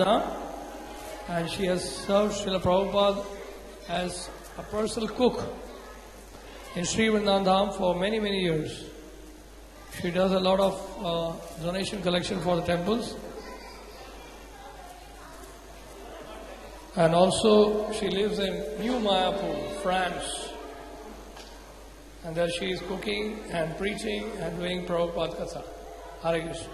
and she has served Srila Prabhupada as a personal cook in Sri Vrindavan Dham for many, many years. She does a lot of donation collection for the temples. And also she lives in New Mayapur, France. And there she is cooking and preaching and doing Prabhupada Katha. Hare Krishna.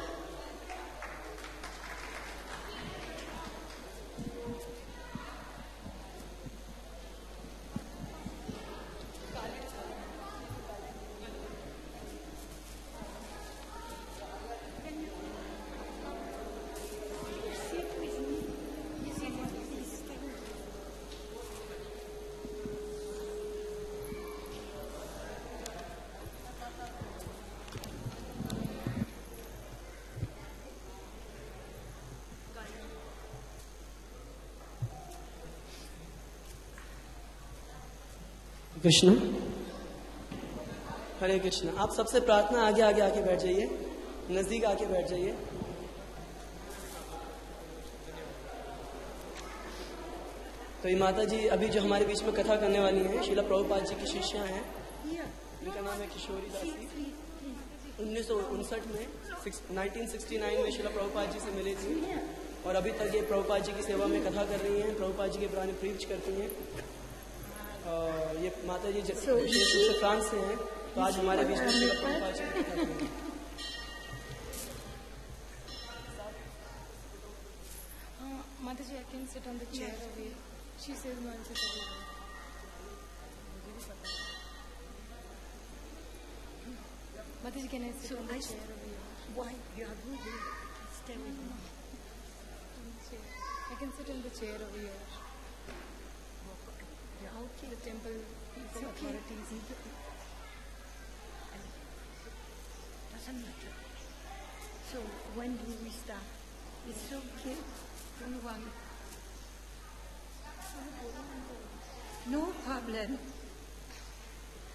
Krishna हरे कृष्ण। आप सबसे प्रार्थना आगे आगे आके बैठ जाइए, नजदीक आके बैठ जाइए। तो ये माता जी अभी जो हमारे बीच में कथा करने वाली हैं, शीला प्रभुपाद जी की शिष्या हैं। इनका नाम है किशोरी दासी। 1959 में 1969 में शीला प्रभुपाद जी से मिली थी और अभी तक ये प्रभुपाद जी की सेवा में कथा कर रही हैं, प्रभुपाद जी के पुराने प्रीच करती हैं। ये माता जी फ्रांस से हैं, तो आज हमारे बीच में शीला प्रभुपाद जी की कथा करेंगे। माता जी, I can sit on the chair over here. She says no, I'll sit over here. माता जी, can I sit on the chair over here? Why? You are good. Stay with me. I can sit in the chair over here. Okay. The temple people, authorities. Doesn't matter. So when do we start? It's okay. Don't worry. No problem.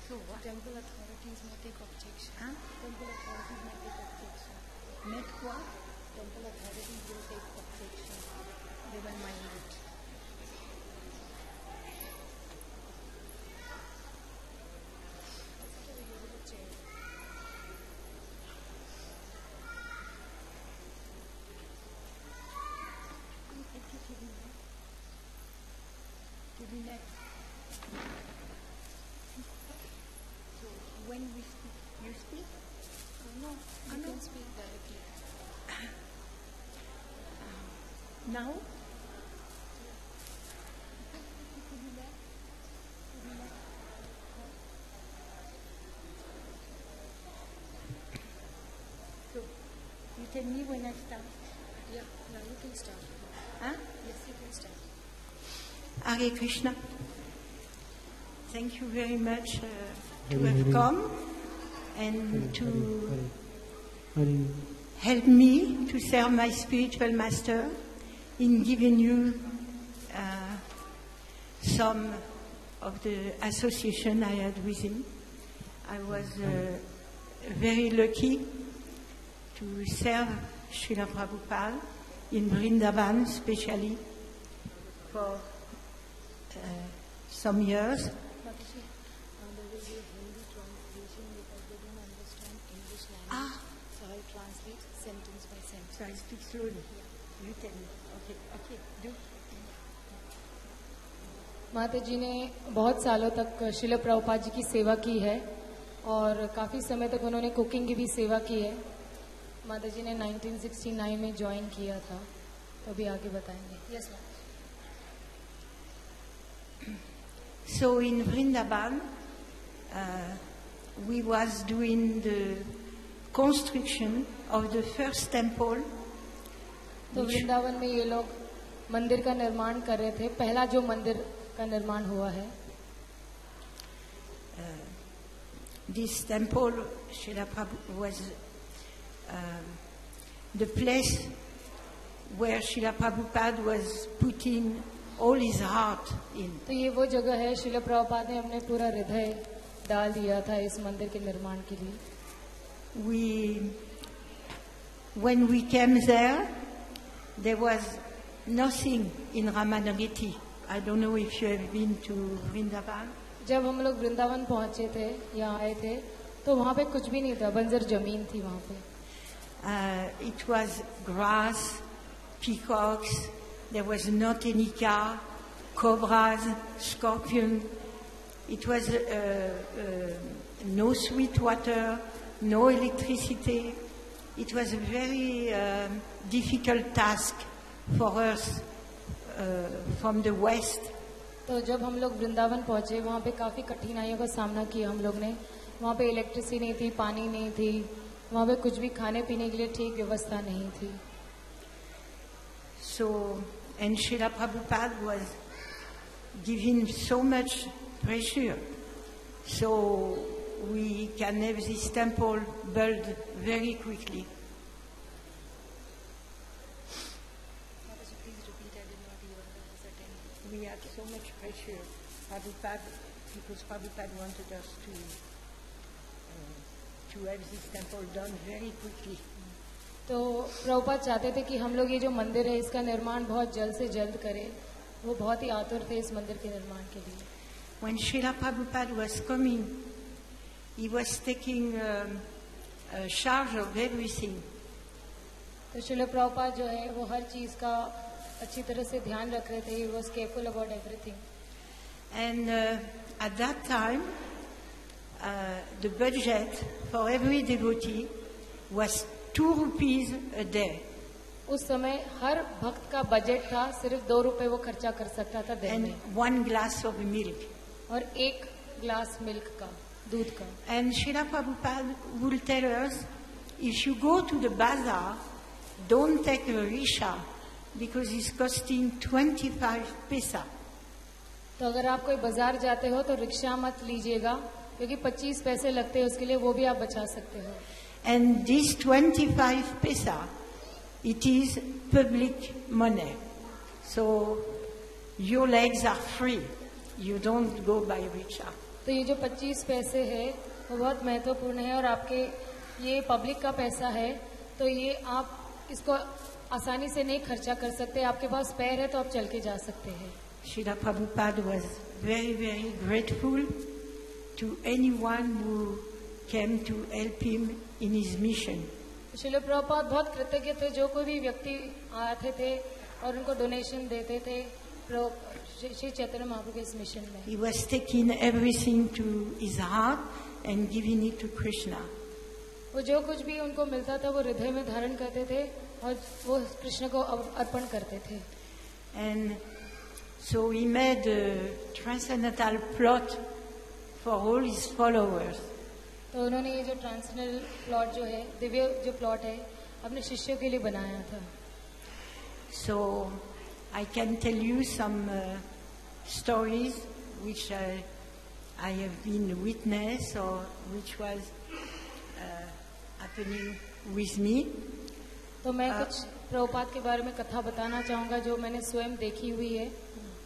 So what? Temple authorities may take objection. Huh? Temple authorities may take objection. Met what? Temple authorities will take objection. They will mind it. So when we speak, you speak? No, you can speak directly. Now? So you tell me when I start. Yeah, you can start. Huh? Yes, you can start. Hare Krishna. Thank you very much to have come and to help me to serve my spiritual master in giving you some of the association I had with him. I was very lucky to serve Srila Prabhupada in Vrindavan, especially for some years. Mataji, there will be a Hindi translation because they don't understand English language. So I'll translate sentence by sentence. So I speak slowly. You tell me. Okay, okay, do. माता जी ने बहुत सालों तक श्रील प्रभुपाद जी की सेवा की है और काफ़ी समय तक उन्होंने कुकिंग की भी सेवा की है। माता जी ने 1969 में ज्वाइन किया था, तो अभी आगे बताएंगे। Yes ma'am. So in Vrindavan, we was doing the construction of the first temple. तो वृंदावन में ये लोग मंदिर का निर्माण कर रहे थे, पहला जो मंदिर का निर्माण हुआ है। This temple, Srila Prabhupada, was the place where Srila Prabhupada was putting all his heart in. तो ये वो जगह है, श्रील प्रभुपाद ने अपने पूरा हृदय डाल दिया था इस मंदिर के निर्माण के लिए। When we came there was nothing in Ramanagati. I don't know if you have been to Vrindavan. जब हम लोग वृंदावन पहुंचे थे, यहाँ आए थे, तो वहाँ पे कुछ भी नहीं था, बंजर जमीन थी वहाँ पे. It was grass, peacocks, there was not any car, cobras, scorpion. It was no sweet water, no electricity. It was a very difficult task for us from the west. तो जब हम लोग वृंदावन पहुंचे, वहाँ पे काफी कठिनाइयों का सामना किया हम लोग ने. वहाँ पे इलेक्ट्रिसिटी नहीं थी, पानी नहीं थी, वहाँ पे कुछ भी खाने पीने के लिए ठीक व्यवस्था नहीं थी. So, and Srila Prabhupada was giving so much pressure. So we can have this temple built very quickly. We had so much pressure, Prabhupada, because Prabhupada wanted us to have this temple done very quickly. तो प्रभुपाद चाहते थे कि हम लोग ये जो मंदिर है इसका निर्माण बहुत जल्द से जल्द करें. वो बहुत ही आतुर थे इस मंदिर के निर्माण के लिए. When Srila Prabhupada was coming, he was taking charge of everything. तो श्रील प्रभुपाद जो है वो हर चीज का अच्छी तरह से ध्यान रख रहे थे. He was careful about everything. And at that time, the budget for every devotee was 2 rupees a day. उस समय हर भक्त का बजट था सिर्फ 2 रुपए वो खर्चा कर सकता था दिन And में. 1 glass of milk. और 1 ग्लास मिल्क का, दूध का. And Srila Prabhupada will tell us, if you go to the bazaar, don't take a rickshaw because it's costing 25 paisa. तो अगर आप कोई बाजार जाते हो तो रिक्शा मत लीजिएगा क्योंकि 25 पैसे लगते हैं उसके लिए, वो भी आप बचा सकते हो. And this 25 paisa, it is public money. So your legs are free. You don't go by rickshaw. तो ये जो 25 पैसे है वो बहुत महत्वपूर्ण है और आपके ये पब्लिक का पैसा है, तो ये आप इसको आसानी से नहीं खर्चा कर सकते. आपके पास पैर है तो आप चल के जा सकते हैं. Srila Prabhupada was very, very grateful to anyone who came to help him in his mission. Srila Prabhupada बहुत कृतज्ञ थे जो कोई भी व्यक्ति आते थे और उनको डोनेशन देते थे श्री चैतन्य महाप्रभु के इस मिशन में. He was taking everything to his heart and giving it to Krishna. वो जो कुछ भी उनको मिलता था वो हृदय में धारण करते थे और वो कृष्ण को अर्पण करते थे. And so he made a transcendental plot for all his followers. तो उन्होंने ये जो ट्रांसनल प्लॉट जो है, दिव्य जो प्लॉट है, अपने शिष्यों के लिए बनाया था. So I can tell you some stories which I have been witness or which was happening with me. तो मैं कुछ प्रभुपाद के बारे में कथा बताना चाहूंगा जो मैंने स्वयं देखी हुई है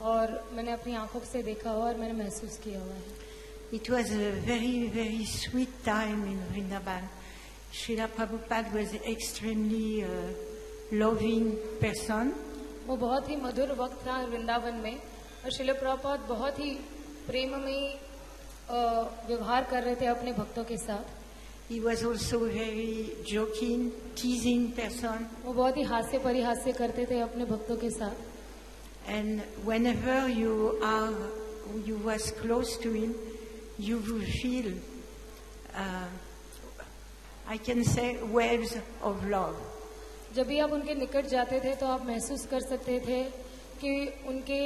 और मैंने अपनी आंखों से देखा हुआ और मैंने महसूस किया हुआ है. It was a very, very sweet time in Vrindavan. Srila Prabhupada was an extremely loving person. वो बहुत ही मधुर वक्त था वृंदावन में और श्रील प्रभुपाद बहुत ही प्रेममयी व्यवहार कर रहे थे अपने भक्तों के साथ. He was also a very joking, teasing person. वो बहुत ही हास्य परिहास्य करते थे अपने भक्तों के साथ. And whenever you was close to him, you will feel, I can say, waves of love. जब भी आप उनके निकट जाते थे तो आप महसूस कर सकते थे कि उनके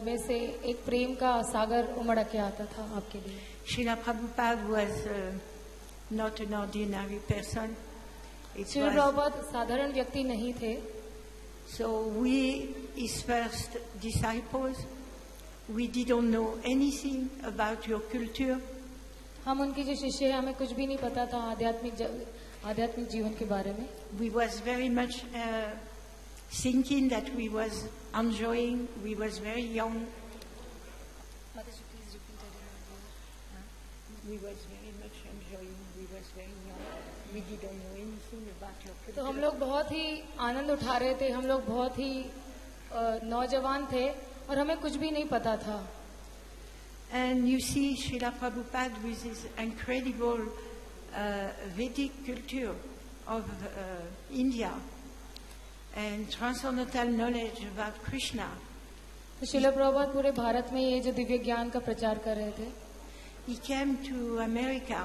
में से एक प्रेम का सागर उमड़ के आता था आपके लिए. Srila Prabhupada was not an ordinary person. Srila Prabhupada साधारण व्यक्ति नहीं थे. So we, his first disciples, we didn't know anything about your culture. हम उनके जो शिष्य हैं हमें कुछ भी नहीं पता था आध्यात्मिक जीवन के बारे में. We was very much thinking that we was enjoying. We was very young. We was very much enjoying. We was very young. We didn't know anything about local तो हम culture. लोग बहुत ही आनंद उठा रहे थे, हम लोग बहुत ही नौजवान थे और हमें कुछ भी नहीं पता था. And you see Srila Prabhupada with his incredible Vedic culture of India and transcendental knowledge about Krishna. तो शिला प्रभुपाद पूरे भारत में ये जो दिव्य ज्ञान का प्रचार कर रहे थे, He came to America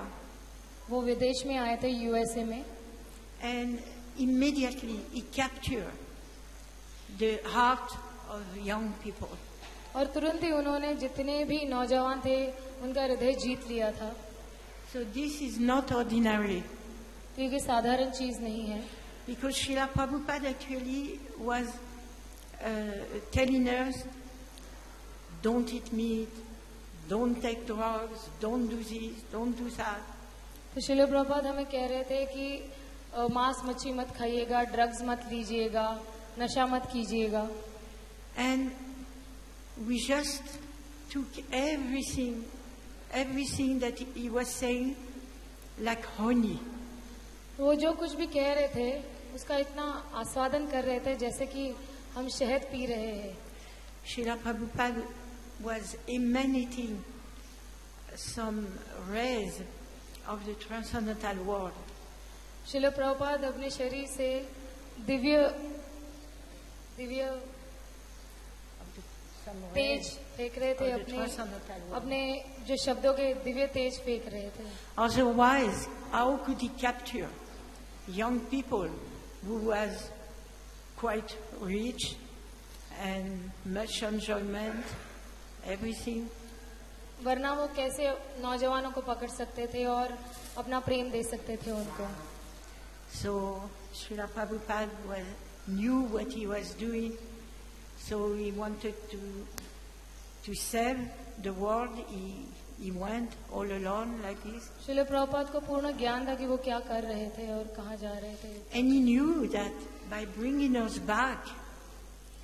वो विदेश में आए थे, यूएसए में, and immediately he captured the heart of young people. और तुरंत ही उन्होंने जितने भी नौजवान थे उनका हृदय जीत लिया था. So this is not ordinary, तो ये साधारण चीज नहीं है, because Srila Prabhupada actually was telling us, don't eat meat, don't take drugs, don't do this, don't do that. तो शिला प्रभुपाद हमें कह रहे थे कि मांस मच्छी मत खाइएगा, ड्रग्स मत लीजिएगा, नशा मत कीजिएगा. And we just took everything that he was saying like honey. वो जो कुछ भी कह रहे थे उसका इतना आस्वादन कर रहे थे जैसे कि हम शहद पी रहे हैं. Srila Prabhupada was emanating some rays of the transcendental world. शिला प्रभुपाद अपने शरीर से दिव्य Some तेज rays फेंक रहे थे, of the अपने transcendental world. अपने जो शब्दों के दिव्य तेज फेंक रहे थे. Otherwise, how could he capture young people who was quite rich and much enjoyment, everything? वरना वो कैसे नौजवानों को पकड़ सकते थे और अपना प्रेम दे सकते थे उनको. So Srila Prabhupada knew what he was doing, so he wanted to save the world. He went all alone like this. शिला प्रभुपाद को पूर्ण ज्ञान था कि वो क्या कर रहे थे और कहाँ जा रहे थे. And he knew that by bringing us back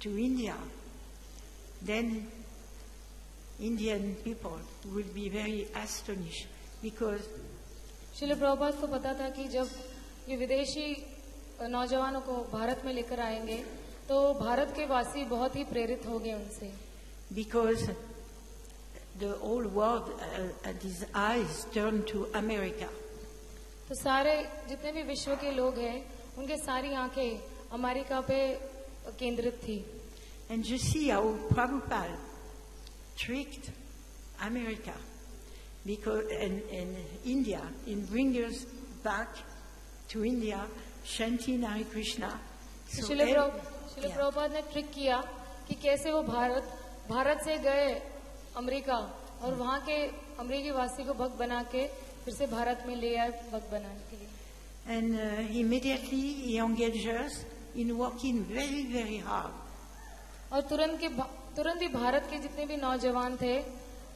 to India, then Indian people will be very astonished, because शिला प्रभुपाद को पता था कि जब ये विदेशी नौजवानों को भारत में लेकर आएंगे तो भारत के वासी बहुत ही प्रेरित होंगे उनसे. because the whole world had his eyes turned to America. तो सारे जितने भी विश्व के लोग हैं उनके सारी आंखें अमेरिका पे केंद्रित थी. And you see how Prabhupada tricked America because and India in bringing us back to India, chanting Hare Krishna. तो So शिला yeah. प्रभुपाद ने ट्रिक किया कि कैसे वो भारत से गए अमेरिका और वहाँ के अमेरिकी वासी को भक्त बना के फिर से भारत में ले आए भक्त बनाने के लिए. And immediately he engaged us in working very, very hard. और तुरंत ही भारत के जितने भी नौजवान थे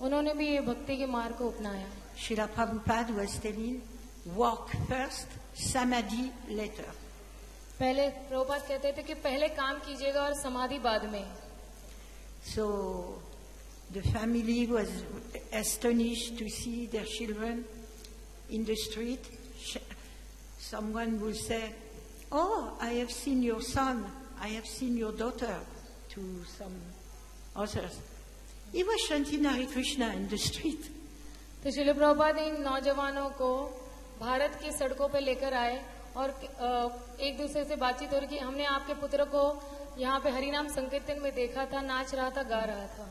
उन्होंने भी ये भक्ति के मार्ग को अपनाया. Srila Prabhupada was telling, work first, samadhi later. पहले प्रभुपाद कहते थे कि पहले काम कीजिएगा और समाधि बाद में. So the family was astonished to see their children in the street. Someone would say, "Oh, I have seen your son, I have seen your daughter," to some others. He was chanting Hare Krishna in the street. तो शिला प्रभुपाद इन नौजवानों को भारत की सड़कों पे लेकर आए और एक दूसरे से बातचीत हो रही कि हमने आपके पुत्र को यहाँ पे हरिनाम संकीर्तन में देखा था, नाच रहा था, गा रहा था.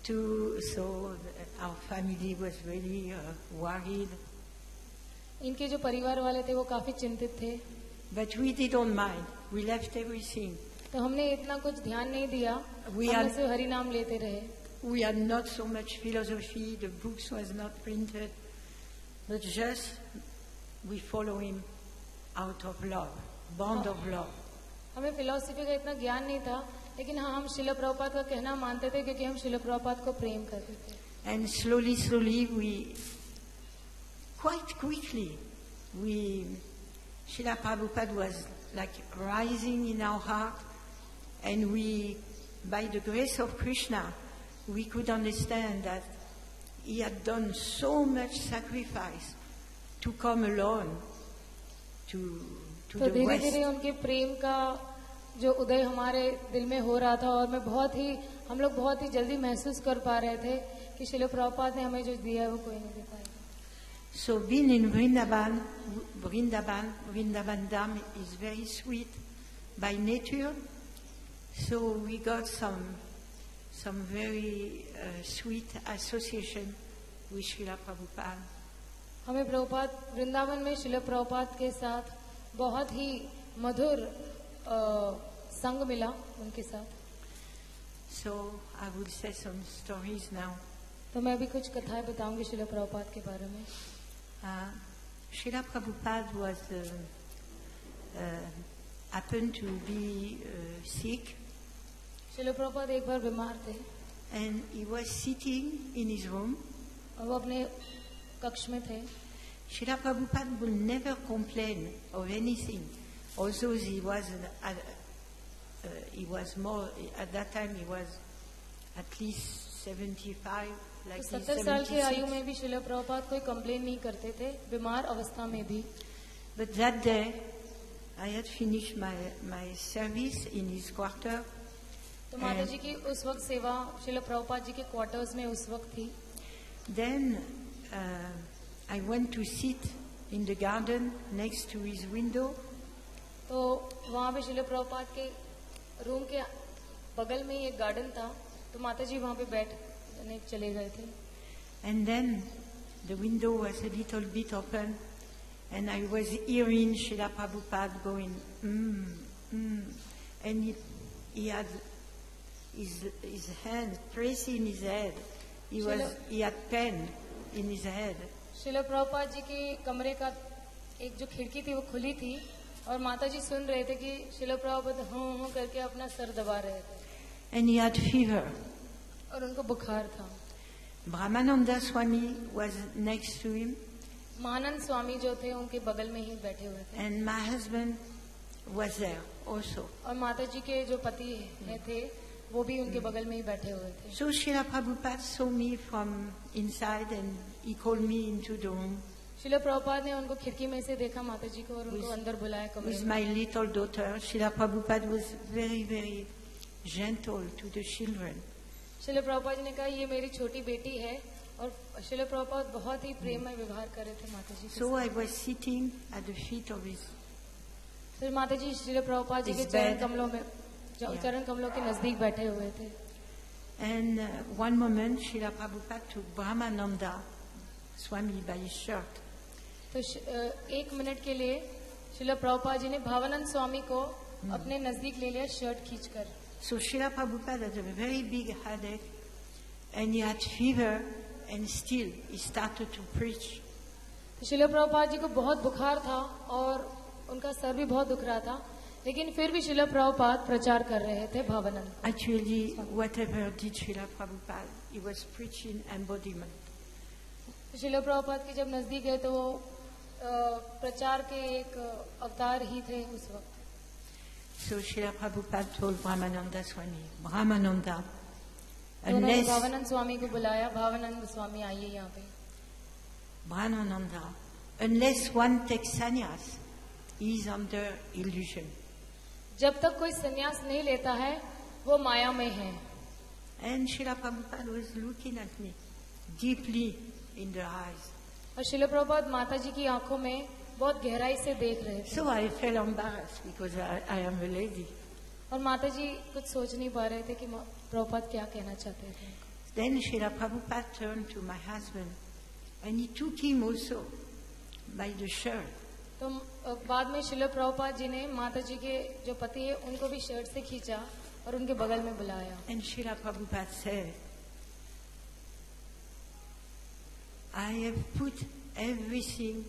So our family was really worried, इनके जो परिवार वाले थे वो काफी चिंतित थे. but we didn't mind. We left everything. तो हमने इतना कुछ ध्यान नहीं दिया, We हम are- सिर्फ हरिनाम लेते रहे. We had not so much philosophy, the books was not printed, but just we follow him out of love, bond of love. हमें फिलोसफी का इतना ज्ञान नहीं था, लेकिन हाँ हम शिला प्रभुपाद का कहना मानते थे क्योंकि हम शिला प्रभुपाद को प्रेम करते थे. And slowly, quite quickly, Srila Prabhupada was like rising in our heart, and by the grace of Krishna, we could understand that he had done so much sacrifice to come alone to तो the धीरे West. धीरे उनके प्रेम का जो उदय हमारे दिल में हो रहा था, और हम लोग बहुत ही जल्दी महसूस कर पा रहे थे कि शिल प्रभुपाद ने हमें जो दिया है वो कोई नहीं दे पाएगा. So being in Vrindavan Dham is very sweet by nature. So we got some very sweet association with Srila Prabhupada. हमें प्रभुपाद वृंदावन में शिल प्रभुपाद के साथ बहुत ही मधुर संग मिला उनके साथ. So I will say some stories now. तो मैं भी कुछ कथाएं बताऊंगी शिल प्रभुपाद के बारे में. Srila Prabhupada was happened to be sick, शिल प्रभुपाद एक बार बीमार थे and he was sitting in his room. और वो अपने कक्ष में थे. Srila Prabhupada will never complain of anything, although he was more at that time. He was at least 75, like तो he's 70 साल की आयु 76. में भी शिल प्रभुपाद कोई कंप्लेन नहीं करते थे, बीमार अवस्था में भी. But that day, I had finished my service in his quarter. तो माता जी की उस वक्त सेवा शिल प्रभुपाद जी के क्वार्टर्स में उस वक्त थी. Then I went to sit in the garden next to his window. तो वहाँ पे शिल प्रभुपाद के रूम के बगल में ही एक गार्डन था. तो माता जी वहाँ पे बैठने चले गए थे. And then the window was a little bit open, and I was hearing Srila Prabhupada going, and he had his hand pressing his head. He had pen in his head. शिल प्रभुपाद जी के कमरे का एक जो खिड़की थी वो खुली थी, और माता जी सुन रहे थे कि शिल प्रभुपाद हूँ करके अपना सर दबा रहे थे, And he had fever. और उनको बुखार था. Brahmananda Swami was next to him, Mahanand स्वामी जो थे उनके बगल में ही बैठे हुए थे, and my husband was there also. और माता जी के जो पति थे वो भी उनके बगल में ही बैठे हुए थे. So Srila Prabhupada saw me from inside, and he called me into the room शिल प्रभुपाद ने उनको खिड़की में से देखा माता जी को, और उनको अंदर बुलाया कमरे with में. my little daughter. Srila Prabhupada was very, very gentle to the children. शिल प्रभुपाद जी ने कहा ये मेरी छोटी बेटी है, और शिल प्रभुपाद बहुत ही प्रेममय व्यवहार कर रहे थे माता जी के So साथ. I was sitting at the feet of his. फिर माता जी शिल प्रभुपाद जी के His चरण bed. कमलों में चरण कमलों के नजदीक बैठे हुए थे. And one moment, Srila Prabhupada took Brahmananda Swami by his shirt. तो एक मिनट के लिए शिल प्रभुपाद जी ने भावानंद स्वामी को अपने नजदीक ले लिया शर्ट खींचकर. So Srila Prabhupada had a very big headache, and he had fever, and still he started to preach. तो शिल प्रभुपाद जी को बहुत बुखार था और उनका सर भी बहुत दुख रहा था, लेकिन फिर भी शिल प्रभुपाद प्रचार कर रहे थे Bhavanand. Actually, whatever did Srila Prabhupada, he was preaching embodiment. तो शिल प्रभुपाद के जब नजदीक गए तो वो प्रचार के एक अवतार ही थे उस वक्त. So Srila Prabhupada told Brahmananda Swami, Brahmananda, तो उन्होंने unless भावानंद स्वामी को बुलाया, भावानंद स्वामी आइए यहाँ पे. Brahmananda, unless one takes sannyas, he is under illusion. जब तक कोई संन्यास नहीं लेता है वो माया में है. And Srila Prabhupada was looking at me deeply in the eyes. और शिल प्रभुपाद माता जी की आंखों में बहुत गहराई से देख रहे थे. So I felt embarrassed because I am a lady. और माता जी कुछ सोच नहीं पा रहे थे कि प्रभुपाद क्या कहना चाहते थे. Then Srila Prabhupada turned to my husband, and he took him also by the shirt. तो बाद में शिल प्रभुपाद जी ने माता जी के जो पति है उनको भी शर्ट से खींचा और उनके बगल में बुलाया. And Srila Prabhupada said, I have put everything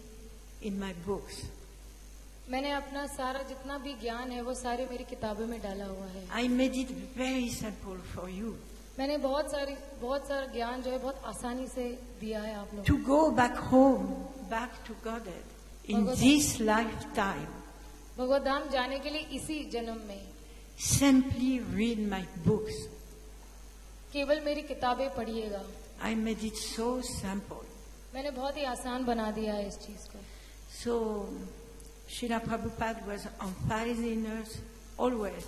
in my books. मैंने अपना सारा जितना भी ज्ञान है वो सारे मेरी किताबों में डाला हुआ है. I made it very simple for you मैंने बहुत सारा ज्ञान जो है बहुत आसानी से दिया है आप लोगों to go back home, back to Godhead in Bhagavad- this lifetime. को. भगवत धाम जाने के लिए इसी जन्म में Simply read my books. केवल मेरी किताबें पढ़िएगा. I made it so simple. मैंने बहुत ही आसान बना दिया है इस चीज को. So, Srila Prabhupada was encouraging us always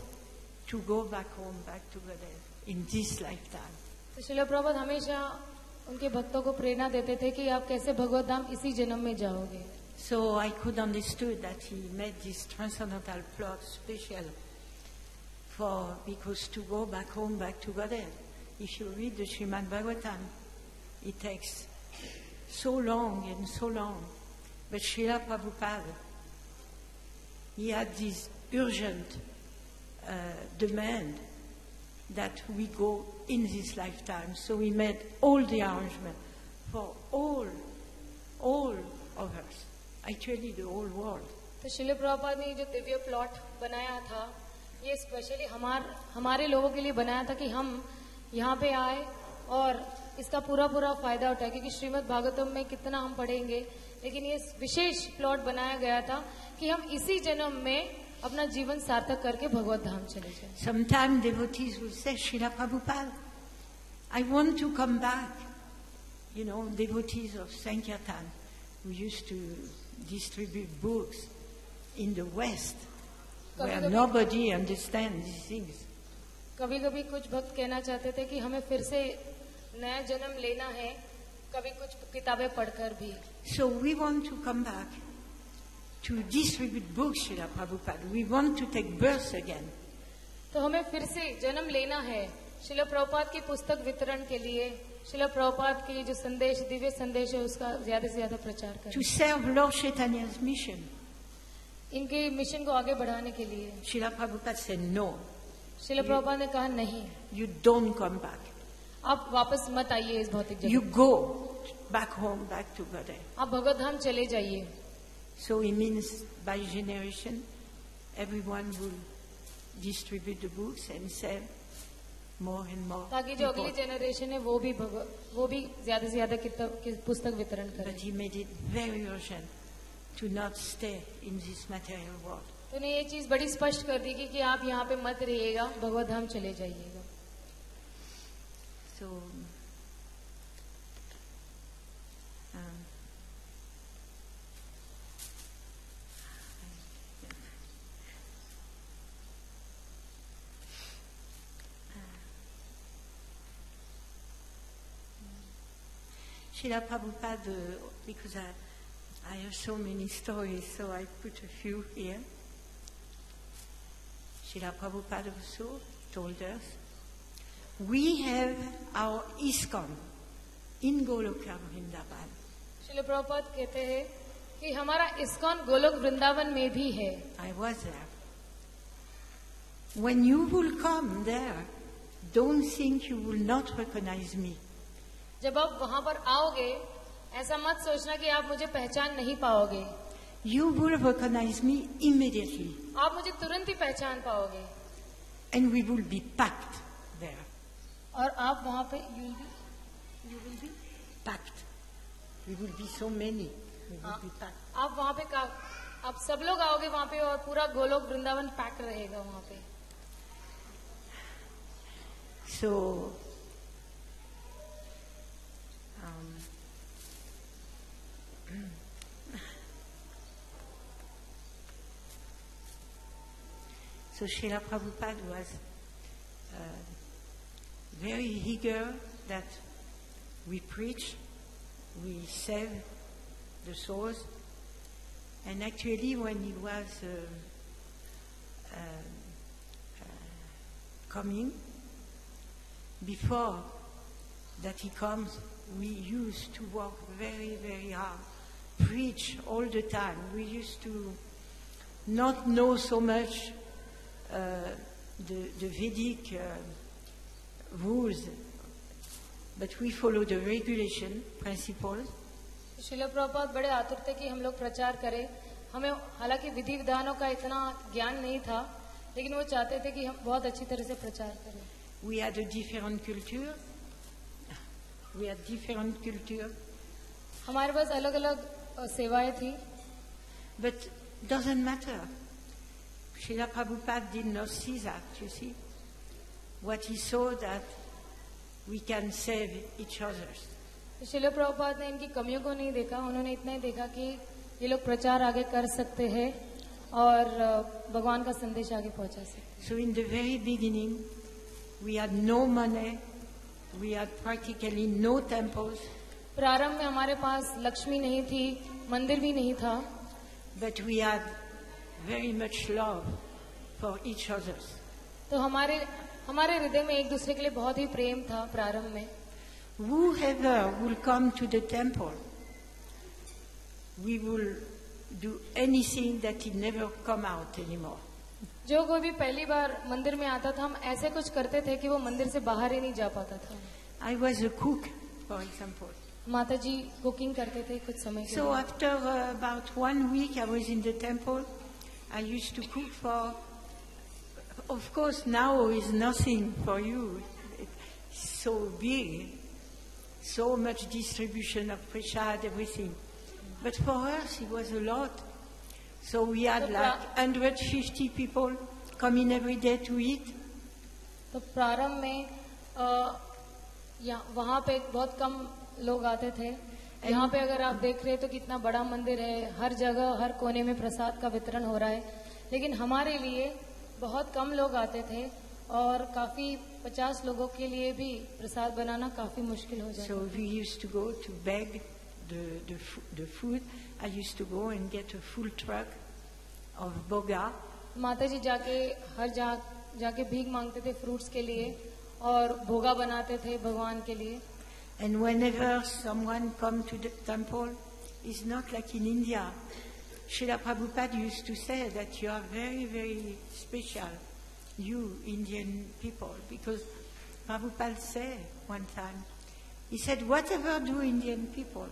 to go back home, back to Godhead in this lifetime. तो श्रील प्रभुपाद हमेशा उनके भक्तों को प्रेरणा देते थे कि आप कैसे भगवत धाम इसी जन्म में जाओगे. So I could understood that he made this transcendental plot special because to go back home, back to Godhead. If you read the Srimad Bhagavatam, it takes so long and so long. But Srila Prabhupada, he had this urgent demand that we go in this lifetime. So we made all the arrangement for all of us, actually the whole world. तो श्रील प्रभुपाद ने जो Divya plot बनाया था ये specially हमारे लोगों के लिए बनाया था कि हम यहाँ पे आए और इसका पूरा फायदा उठाए, क्योंकि श्रीमद् भागवतम में कितना हम पढ़ेंगे, लेकिन ये विशेष प्लॉट बनाया गया था कि हम इसी जन्म में अपना जीवन सार्थक करके भगवत धाम चले जाएं. Sometimes devotees will say, Srila Prabhupada, I want to come back. You know, devotees of Sankirtan who used to distribute books in the West where nobody understands these things. कभी कभी कुछ भक्त कहना चाहते थे कि हमें फिर से नया जन्म लेना है, कभी कुछ किताबें पढ़कर भी. So we want to come back to distribute books, Srila Prabhupada. We want to take birth again. तो हमें फिर से जन्म लेना है श्रील प्रभुपाद की पुस्तक वितरण के लिए. श्रील प्रभुपाद के जो संदेश, दिव्य संदेश है, उसका ज्यादा से ज्यादा प्रचार करें. To serve Lord Chaitanya's mission. इनके मिशन को आगे बढ़ाने के लिए. Srila Prabhupada said no. Srila Prabhupada ने कहा नहीं, You don't come back. आप वापस मत आइए इस भौतिक You जगत. go back home, back to Godhead. आप भगवत धाम चले जाइए. So it means by generation, everyone will distribute the books and sell more and more. ताकि जो अगली people. जनरेशन है वो भी ज्यादा से ज्यादा पुस्तक वितरण करे. But he made it very urgent to not stay in this material world. तो उन्हें ये चीज बड़ी स्पष्ट कर दी कि आप यहाँ पे मत रहिएगा, भगवत धाम चले जाइएगा. So, Srila Prabhupada, because I have so many stories, so I put a few here. Srila Prabhupada also told us, we have our ISKCON in Goloka Vrindavan. Srila Prabhupada कहते हैं कि हमारा इस्कॉन गोलोक वृंदावन में भी है. I was there. When you will come there, don't think you will not recognize me. जब आप वहाँ पर आओगे ऐसा मत सोचना कि आप मुझे पहचान नहीं पाओगे. You will recognize me immediately, आप मुझे तुरंत ही पहचान पाओगे and we will be packed there. और आप वहाँ पे You will be packed. We will be so many. We will be packed. आप वहाँ पे आप सब लोग आओगे वहाँ पे और पूरा गोलोक वृंदावन पैक रहेगा वहाँ पे. So, so Srila Prabhupada was very eager that we preach, we save the souls, and actually when he was coming, before that he comes, we used to work very, very hard, preach all the time. We used to not know so much the Vedic rules, but we follow the regulation principles. Srila Prabhupada बड़े आतुर थे कि हम लोग प्रचार करें. हमें हालांकि विधि विधानों का इतना ज्ञान नहीं था, लेकिन वो चाहते थे कि हम बहुत अच्छी तरह से प्रचार करें. We had a different culture. We had different culture, हमारे पास अलग अलग सेवाएं थी, but doesn't matter. Srila Prabhupada did not see that, you see. What he saw that we can save each other. तो शिल प्रभुपाद ने इनकी कमियों को नहीं देखा, उन्होंने इतना ही देखा कि ये लोग प्रचार आगे कर सकते हैं और भगवान का संदेश आगे पहुंचा सकते हैं। So in the very beginning, we had no money, we had practically no temples, प्रारंभ में हमारे पास लक्ष्मी नहीं थी, मंदिर भी नहीं था, but we had very much love for each other. तो हमारे हृदय में एक दूसरे के लिए बहुत ही प्रेम था प्रारंभ में। Whoever will come to the temple, we will do anything that it never come out anymore. जो कोई भी पहली बार मंदिर में आता था, हम ऐसे कुछ करते थे कि वो मंदिर से बाहर ही नहीं जा पाता था। I was a cook, for example. माता जी कुकिंग करते थे कुछ समय के So लिए। after about 1 week I was in the temple, I used to cook for, of course now is nothing for you, it's so big, so much distribution of prasad, everything. But for us it was a lot. So we had like 150 people coming every day to eat. तो प्रारंभ में वहाँ पे बहुत कम लोग आते थे। यहाँ पे अगर आप देख रहे हैं तो कितना बड़ा मंदिर है, हर जगह हर कोने में प्रसाद का वितरण हो रहा है, लेकिन हमारे लिए बहुत कम लोग आते थे और काफी 50 लोगों के लिए भी प्रसाद बनाना काफी मुश्किल हो जाता। So we used to go to beg the food. I used to go and get a full truck of boga. माता जी जाके भीख मांगते थे फ्रूट्स के लिए और भोगा बनाते थे भगवान के लिए। And whenever someone come to the temple, it's not like in India. Srila Prabhupada used to say that you are very, very special, you Indian people, because Prabhupada said one time, he said, whatever do Indian people,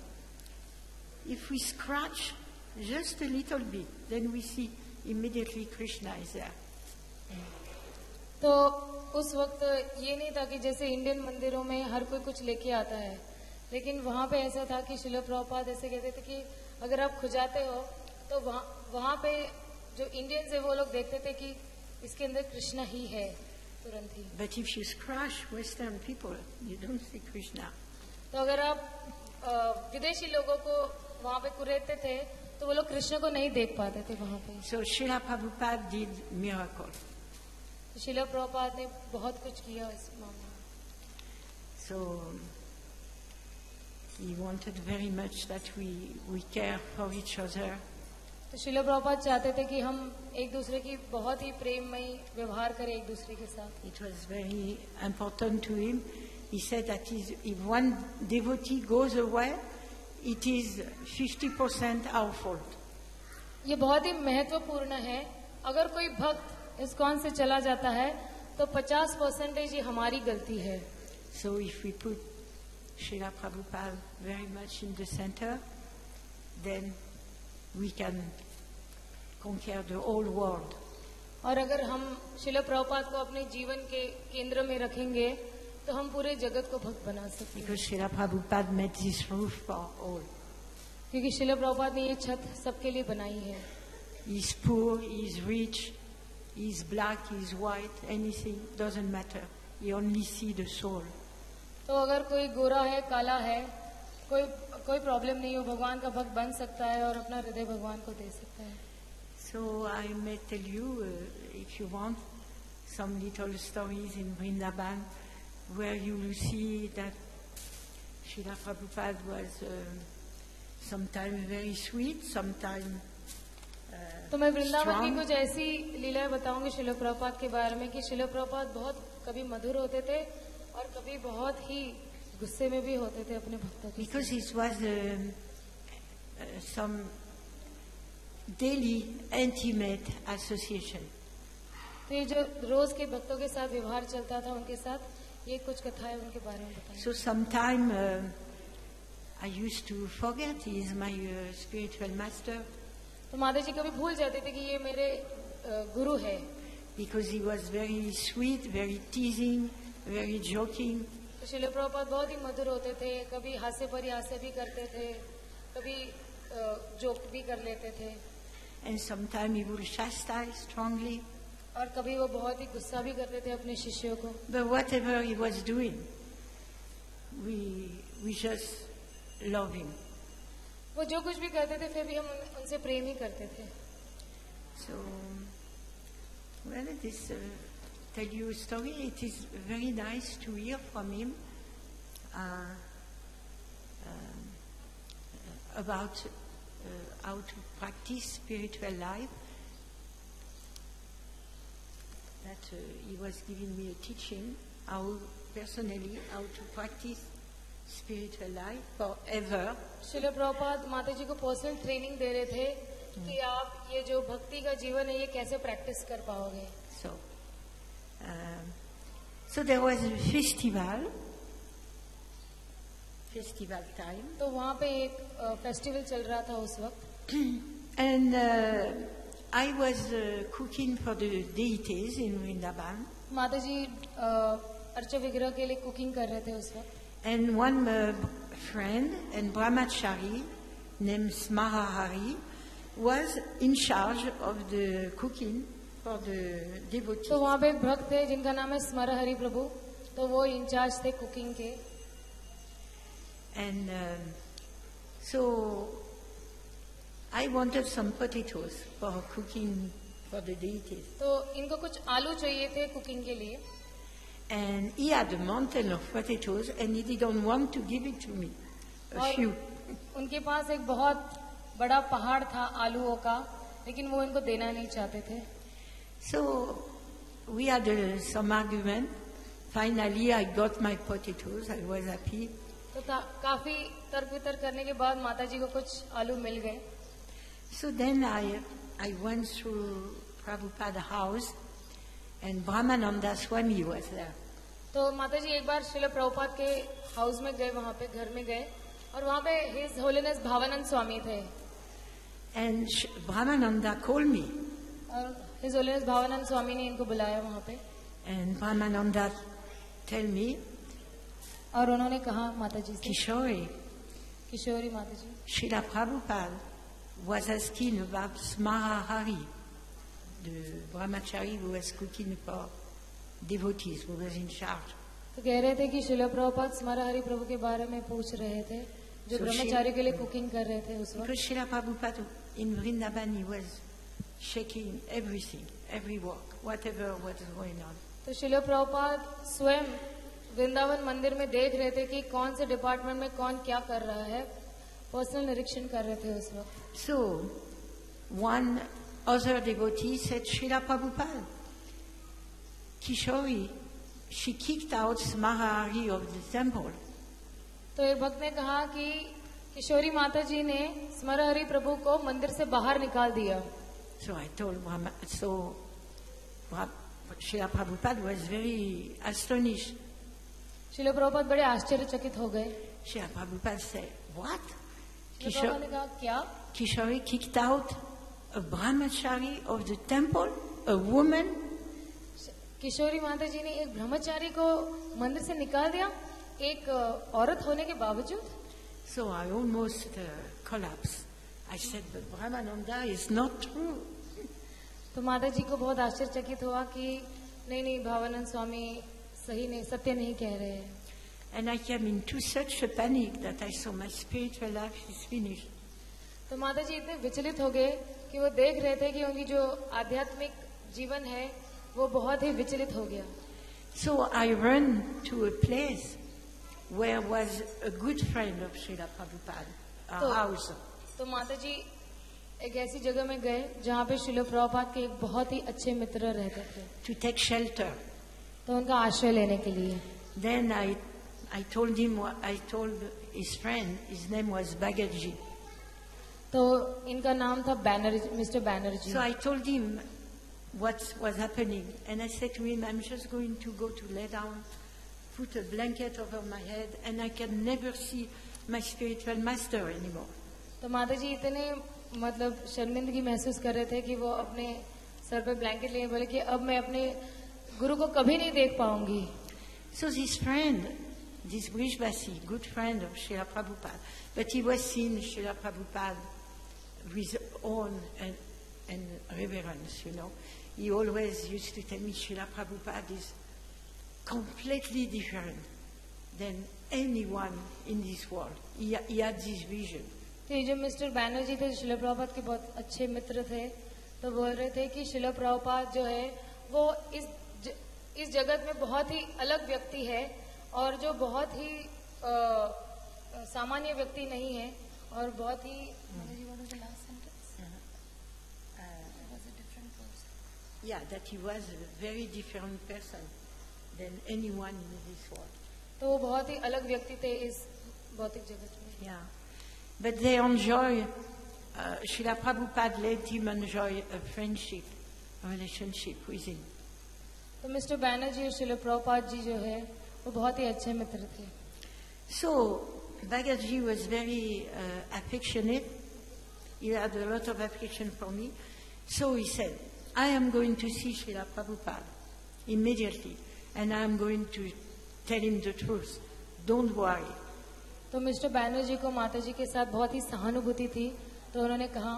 if we scratch just a little bit, then we see immediately Krishna is there. तो उस वक्त ये नहीं था कि जैसे Indian मंदिरों में हर कोई कुछ लेके आता है, लेकिन वहाँ पे ऐसा था कि श्रील प्रभुपाद ऐसे कहते थे कि अगर आप खुजाते हो तो वहाँ पे जो इंडियंस है वो लोग देखते थे कि इसके अंदर कृष्णा ही है तुरंत ही। But if you scratch Western people, you don't see Krishna. तो अगर आप विदेशी लोगों को वहाँ पे कुरेदते थे तो वो लोग कृष्ण को नहीं देख पाते थे वहाँ पे। So Srila Prabhupada did miracle. Srila Prabhupada ने बहुत कुछ किया इस मामले में। So he wanted very much that we care for each other. तो श्रील प्रभुपाद चाहते थे कि हम एक दूसरे की बहुत ही प्रेममयी व्यवहार करें एक दूसरे के साथ। It was very important to him. He said that if one devotee goes away, it is 50% our fault. ये बहुत ही महत्वपूर्ण है। अगर कोई भक्त इस्कॉन से चला जाता है तो 50% ही हमारी गलती है। So if we put Srila Prabhupada very much in the center, then we can conquer the whole world. और अगर हम श्रील प्रभुपाद को अपने जीवन के केंद्र में रखेंगे तो हम पूरे जगत को भक्त बना सकते हैं। Because Srila Prabhupada made this roof for all. क्योंकि श्रील प्रभुपाद ने ये छत सबके लिए बनाई है। He's poor, he's rich, he's black, he's white, anything, doesn't matter. He only see the soul. तो अगर कोई गोरा है, काला है, कोई प्रॉब्लम नहीं हो, भगवान का भक्त बन सकता है और अपना हृदय भगवान को दे सकता है। So I may tell you, if you want, some little stories in Vrindavan where you will see that Srila Prabhupada was sometimes very sweet, sometimes तो मैं वृंदावन की strong. कुछ ऐसी लीलाएं बताऊंगी श्रील प्रभुपाद के बारे में कि श्रील प्रभुपाद बहुत कभी मधुर होते थे और कभी बहुत ही गुस्से में भी होते थे अपने भक्तों के Because साथ। it was some daily intimate association. तो ये जो रोज के भक्तों के साथ व्यवहार चलता था उनके साथ, ये कुछ कथाएं उनके बारे में बताएं। So sometime I used to forget he is my spiritual master तो माता जी कभी भूल जाते थे कि ये मेरे गुरु है, because he was very sweet, very teasing, very joking. तो श्रील प्रभुपाद बहुत ही मधुर होते थे, कभी हास्य परिहास्य भी करते थे, कभी जोक भी कर लेते थे, And sometimes he would chastise strongly. और कभी वो बहुत ही गुस्सा भी करते थे अपने शिष्यों को। But whatever he was doing, we just love him. वो जो कुछ भी करते थे फिर भी हम उनसे प्रेम ही करते थे. So, well, it is tell you a story. It is very nice to hear from him about how to practice spiritual life. That he was giving me a teaching how personally how to practice spiritual life forever. शिल प्रभुपाद माता जी को personal training दे रहे थे कि आप ये जो भक्ति का जीवन है ये कैसे प्रैक्टिस कर पाओगे. So there was a festival time. तो वहाँ पे एक फेस्टिवल चल रहा था उस वक्त. And I was cooking for the deities in Vrindavan. माता जी अर्च विग्रह के लिए कुकिंग कर रहे थे उस वक्त. And one friend and brahmachari named Smarahari was in charge of the cooking for the devotees. तो वहाँ पे एक भक्त थे जिनका नाम है स्मर हरि प्रभु. तो वो इंचार्ज थे कुकिंग के. And so I wanted some potatoes for cooking for the deities. तो इनको कुछ आलू चाहिए थे कुकिंग के लिए. And he had a mountain of potatoes and he didn't want to give it to me. A few. उनके पास एक बहुत बड़ा पहाड़ था आलूओं का, लेकिन वो इनको देना नहीं चाहते थे. So we had some argument. Finally I got my potatoes. I was happy. तो काफी तर्क वितर्क करने के बाद माता जी को कुछ आलू मिल गए. So then I went through Prabhupada's house and Brahmananda Swami was there. तो माता जी एक बार श्रील प्रभुपाद के हाउस में गए, वहाँ पे घर में गए और वहाँ पे हिज होलीनेस भावानंद स्वामी थे. And Brahmananda called me. और हिज होलीनेस भावानंद स्वामी ने इनको बुलाया वहाँ पे. And Brahmananda tell me, और उन्होंने कहा माता जी से, Kishori, किशोरी माता जी, Srila Prabhupada was asking about Smarahari, the brahmachari who was cooking for devotees, who was in charge. तो कह रहे थे कि श्रील प्रभुपाद स्मर हरि प्रभु के बारे में पूछ रहे थे जो So ब्रह्मचारी के लिए कुकिंग कर रहे थे उस वक्त. Because Srila Prabhupada in Vrindavan, he was checking everything, every work, whatever was going on. तो श्रील प्रभुपाद स्वयं वृंदावन मंदिर में देख रहे थे कि कौन से डिपार्टमेंट में कौन क्या कर रहा है. पर्सनल निरीक्षण कर रहे थे उस वक्त. So, one other devotee said, Srila Prabhupada, Kishori, she kicked out Smarahari of the temple. तो एक भक्त ने कहा कि किशोरी माता जी ने स्मर हरि प्रभु को मंदिर से बाहर निकाल दिया. So I told Brahma, Srila Prabhupada was very astonished. Srila Prabhupada बड़े आश्चर्यचकित हो गए. Srila Prabhupada said, what? Srila Prabhupada ने कहा क्या? Kishori kicked out a brahmachari of the temple, a woman? किशोरी माता जी ने एक ब्रह्मचारी को मंदिर से निकाल दिया एक औरत होने के बावजूद. So I almost collapsed. I said, but Brahmananda is not true. तो माता जी को बहुत आश्चर्यचकित हुआ कि नहीं भावानंद स्वामी सही नहीं, सत्य नहीं कह रहे हैं. And I came into such a panic that I saw my spiritual life is finished. तो माता जी इतने विचलित हो गए कि वो देख रहे थे कि उनकी जो आध्यात्मिक जीवन है वो बहुत ही विचलित हो गया. So I ran to a place where was a good friend of Srila Prabhupada, a house. तो माता जी एक ऐसी जगह में गए जहाँ पे श्रील प्रभुपाद के एक बहुत ही अच्छे मित्र रहते थे. To take shelter. तो उनका आश्रय लेने के लिए. Then I told him, I told his friend, his name was Bagaji. तो इनका नाम था Banerjee, mister Banerjee. So I told him what was happening. And I said to him, I'm just going to go to lay down, put a blanket over my head, and I can never see my spiritual master anymore. तो माता जी इतने मतलब शर्मिंदगी महसूस कर रहे थे कि वो अपने सर पे ब्लैंकेट लिए बोले कि अब मैं अपने गुरु को कभी नहीं देख पाऊंगी. So this friend, this Brijvasi, good friend of Srila Prabhupada, but he was seeing Srila Prabhupada with awe and reverence, you know. He always used to tell me Srila Prabhupada is completely different than anyone in this world. He had this vision. तो ये जो mister Banerjee थे शिला प्रभुपाद के बहुत अच्छे मित्र थे, तो बोल रहे थे कि शिला प्रभुपाद जो है वो इस जगत में बहुत ही अलग व्यक्ति है और जो बहुत ही सामान्य व्यक्ति नहीं है और बहुत ही Yeah, that he was a very different person than anyone in this world. तो वो बहुत ही अलग व्यक्ति थे इस भौतिक जगत में. Yeah. But they enjoy, Srila Prabhupada let him enjoy a friendship, a relationship with him. तो मिस्टर बैनर्जी और शिला प्रभुपाद जी जो है वो बहुत ही अच्छे मित्र थे. So, Bhagavad was very affectionate. He had a lot of affection for me. So he said, I am going to see Srila Prabhupada immediately, and I am going to tell him the truth. Don't worry. तो mister Banerjee को माता जी के साथ बहुत ही सहानुभूति थी, तो उन्होंने कहा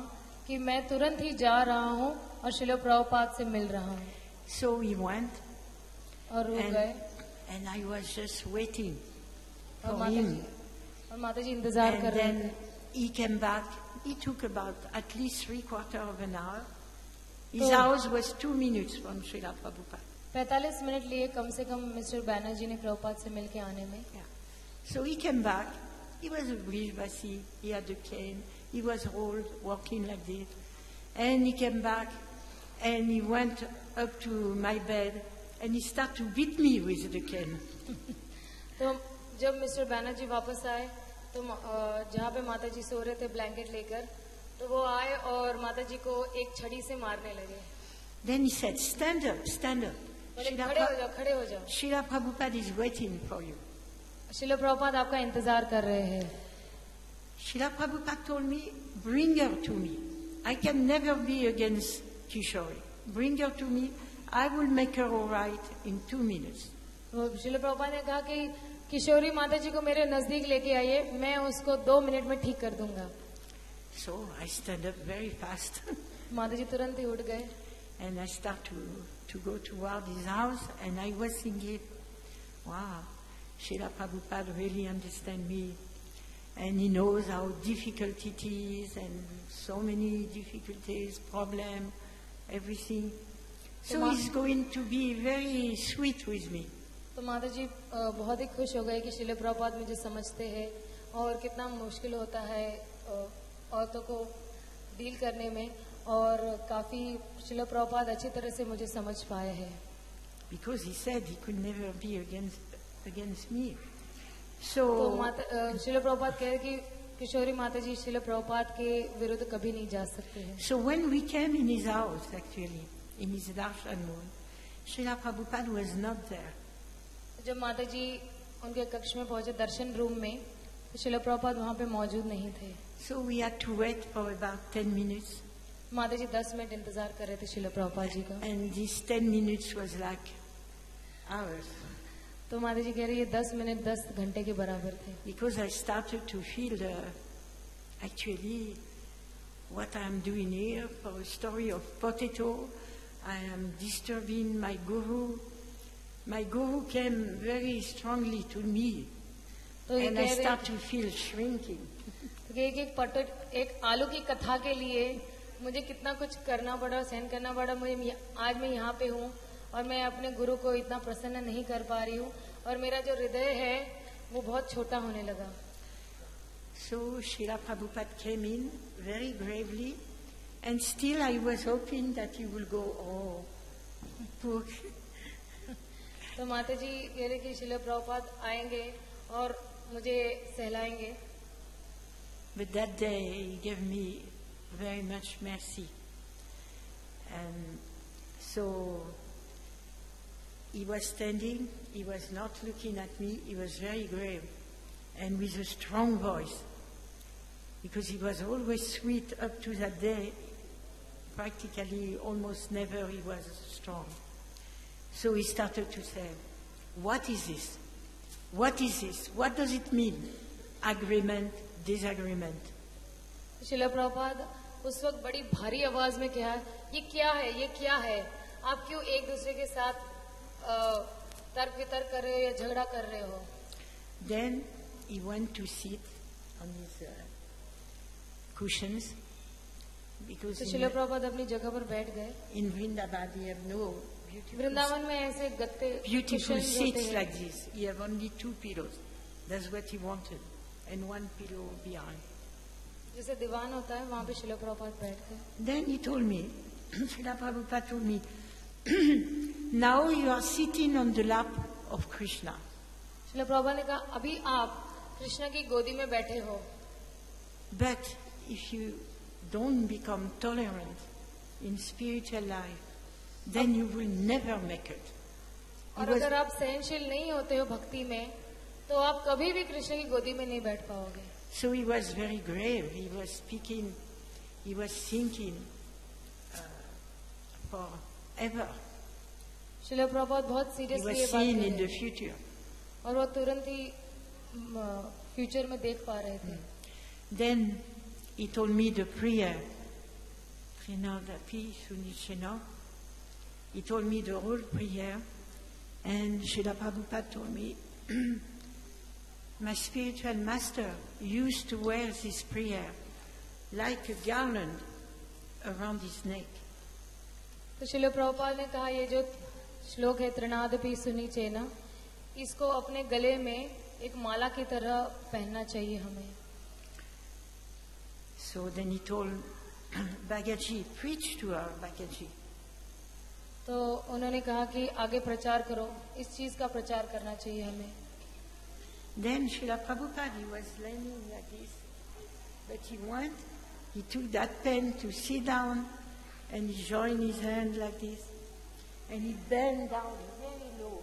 कि मैं तुरंत ही जा रहा हूँ और शिला प्रभुपाद से मिल रहा हूँ. So he went, और वो गए and I was just waiting और for him. माता जी इंतजार कर And रहे थे. then he came back. He took about at least 3/4 of an hour. His house was 2 minutes from Srila Prabhupada. 45 minute लिए कम से कम मिस्टर बैनर्जी ने प्रभुपाद से मिलके आने में. Yeah. So he came back. He was a Brijvasi. He had a cane. He was old, walking like this. And he came back and he went up to my bed and he started to beat me with the cane. तो जब mister Banerjee वापस आए तो जहाँ पे माता जी सो रहे थे ब्लैंकेट लेकर, तो वो आए और माता जी को एक छड़ी से मारने लगे. Then he said, stand up, stand up. बोले खड़े हो जाओ, खड़े हो जाओ. Srila Prabhupada is waiting for you. शिला प्रभुपाद आपका इंतजार कर रहे हैं. Srila Prabhupada told me, bring her to me. I can never be against Kishori. Bring her to me. I will make her all right in 2 minutes. तो शिला प्रभुपाद ने कहा कि किशोरी माता जी को मेरे नजदीक लेके आइए, मैं उसको 2 मिनट में ठीक कर दूंगा. So I stand up very fast माता जी तुरंत ही उठ गए and I start to go toward his house, and I was thinking, wow, Srila Prabhupada really understands me, and he knows how difficult it is, and so many difficulties, problems, everything. So he's going to be very sweet with me. तो माता जी बहुत ही खुश हो गए कि शिला प्रभुपाद मुझे समझते हैं और कितना मुश्किल होता है औरतों को डील करने में, और काफी शिला प्रभुपाद अच्छी तरह से मुझे समझ पाए हैं. Because he said he could never be against me. तो So, शिला प्रभुपाद कह रहे कि किशोरी माता जी शिला प्रभुपाद के विरुद्ध कभी नहीं जा सकते हैं. so when we came in his house, actually, in his darshan room, Srila Prabhupada was not there. जब माता जी उनके कक्ष में पहुंचे दर्शन रूम में, तो शिला प्रभुपाद वहाँ पे मौजूद नहीं थे. So we had to wait for about 10 minutes. माता जी 10 मिनट इंतजार कर रहे थे शिला प्रभुपाद जी का. And these 10 minutes was like hours. तो माता जी कह रही है 10 मिनट 10 घंटे के बराबर थे. Because I started to feel actually what I am doing here for a story of potato. I am disturbing my guru. My guru came very strongly to me. तो ये And I कह रहे start to feel shrinking. तो एक आलू की कथा के लिए मुझे कितना कुछ करना पड़ा, सहन करना पड़ा. मुझे आज मैं यहाँ पे हूँ और मैं अपने गुरु को इतना प्रसन्न नहीं कर पा रही हूँ, और मेरा जो हृदय है वो बहुत छोटा होने लगा. So Srila Prabhupada came in very gravely, and still I was hoping that he will go, oh, poor. तो माता जी कह रहे कि शिला प्रभुपाद आएंगे और मुझे सहलाएंगे. But that day he gave me very much mercy. And so he was standing, he was not looking at me, he was very grave and with a strong voice. Because he was always sweet up to that day, practically almost never he was strong. So he started to say, what is this? What is this? What does it mean? Agreement, disagreement. शिला प्रभुपाद उस वक्त बड़ी भारी आवाज में कहा, ये क्या है, ये क्या है? आप क्यों एक दूसरे के साथ तर्क वितर्क कर रहे हो या झगड़ा कर रहे हो? Then he went to sit on his cushions because तो शिला प्रभुपाद अपनी जगह पर बैठ गए. in Vrindavan they have no Vrindavan में ऐसे गत्ते beautiful cushions होते seats हैं. like this. He have only 2 pillows. That's what he wanted, and 1 pillow behind. जैसे दीवान होता है वहाँ पे शिला प्रभुपाद बैठ गए. Then he told me, Srila Prabhupada told me, now you are sitting on the lap of Krishna. शिला प्रभुपाद ने कहा अभी आप कृष्णा की गोदी में बैठे हो, But if you don't become tolerant in spiritual life, then you will never make it. He और was, अगर आप सहनशील नहीं होते हो भक्ति में तो आप कभी भी कृष्ण की गोदी में नहीं बैठ पाओगे. so he was very grave. He was speaking, he was thinking forever. शिला प्रभुपाद बहुत He सीरियसली was ये बात seeing कर in रहे the थे future. और वो तुरंत ही फ्यूचर में देख पा रहे थे. Then he told me the prayer. Trinadapi Sunichena. He told me the whole prayer, and Srila Prabhupada told me, my spiritual master used to wear this prayer like a garland around his neck. तो शिला प्रभुपाद ने कहा ये जो श्लोक है त्रिनादपि सुनी चेना, इसको अपने गले में एक माला की तरह पहनना चाहिए हमें. So then he told Bhagaji, preach to her, Bhagaji. तो उन्होंने कहा कि आगे प्रचार करो, इस चीज का प्रचार करना चाहिए हमें. Then Srila Prabhupada, he was leaning like this, but he took that pen to sit down, and he joined his hand like this, and he bent down very low,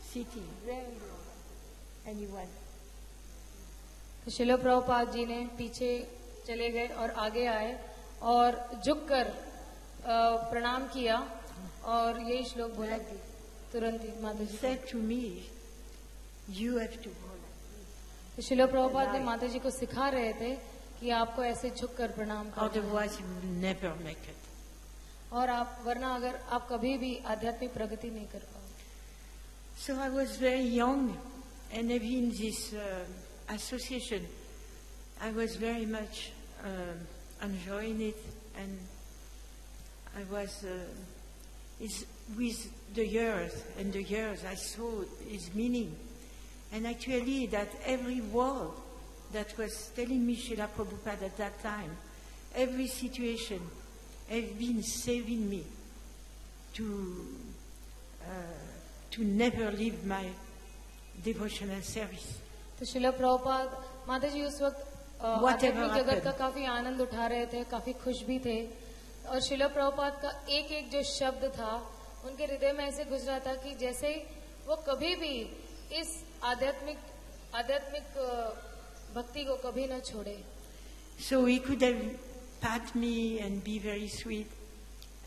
sitting very low, and he went. तो शिला प्रभुपाद जी ने पीछे चले गए और आगे आए और झुककर प्रणाम किया और यही श्लोक बोला. तुरंत ही माता He ji said to me, you have to go like तो शिला प्रभुपाद ने माता जी को सिखा रहे थे कि आपको ऐसे झुककर प्रणाम this, करना है. otherwise you will never make it. और आप वरना अगर आप कभी भी आध्यात्मिक प्रगति नहीं कर पाओगे. So I was very young, and having this association, I was very much enjoying it, and I was with the years and the years I saw its meaning, and actually that every word that was telling me Srila Prabhupada at that time, every situation have been saving me to never leave my devotional service. तो शिला प्रभुपाद माता जी उस वक्त Whatever आध्यात्मिक जगत का happened. काफी आनंद उठा रहे थे, काफी खुश भी थे. और शिला प्रभुपाद का एक एक जो शब्द था उनके हृदय में ऐसे गुजरा था कि जैसे वो कभी भी इस आध्यात्मिक भक्ति को कभी न छोड़े. So he could have pat me and be very sweet,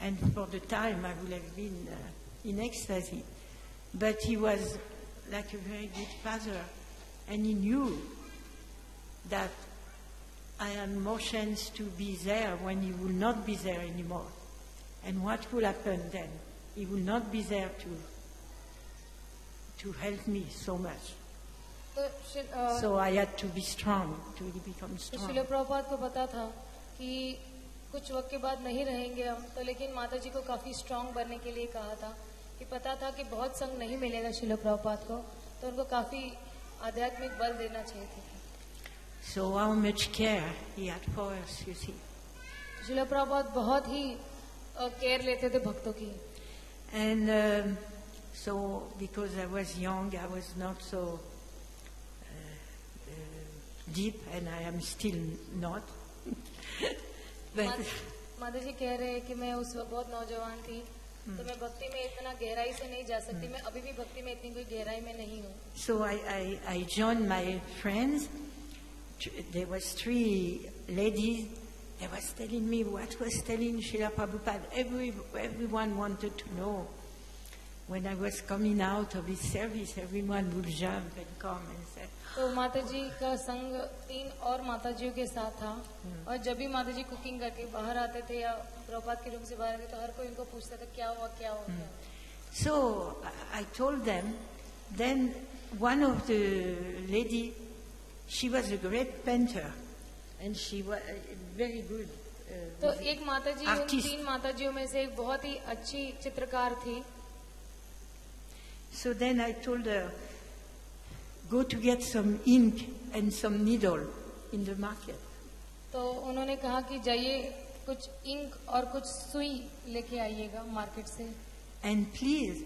and for the time I would have been in ecstasy. But he was like a very good father, and he knew that I had more chance to be there when he will not be there anymore. And what will happen then? He will not be there to help me so much. तो So I had to be strong, to become तो strong. शिला प्रभुपाद को पता था कि कुछ वक्त के बाद नहीं रहेंगे हम, तो लेकिन माता जी को काफी स्ट्रांग बनने के लिए कहा था कि पता था कि बहुत संग नहीं मिलेगा शिला प्रभुपाद को, तो उनको काफी आध्यात्मिक बल देना चाहिए था. So how much care he had for us, you see. शिला प्रभुपाद बहुत ही केयर लेते थे भक्तों की. And so because I was young, I was not so deep, and I am still not. But माता जी कह रहे हैं कि मैं उस वक्त बहुत नौजवान थी, तो मैं भक्ति में इतना गहराई से नहीं जा सकती. मैं अभी भी भक्ति में इतनी कोई गहराई में नहीं हूँ. so I joined my friends. There was 3 ladies. They was telling me what was telling Srila Prabhupada. Everyone wanted to know. When I was coming out of his service, everyone would jump and come and say, तो माता जी का संग 3 और माता जियों के साथ था, और जब भी माता जी कुकिंग करके बाहर आते थे या प्रभुपाद के रूम से बाहर आते तो हर कोई उनको पूछता था क्या हुआ क्या हुआ क्या हुआ. So I told them, then one of the lady, she was a great painter, and she was very good. तो एक माताजी उन Artist. 3 माताजियों में से एक बहुत ही अच्छी चित्रकार थी. So then I told her, go to get some ink and some needle in the market. तो उन्होंने कहा कि जाइए कुछ इंक और कुछ सुई लेके आइएगा मार्केट से. And please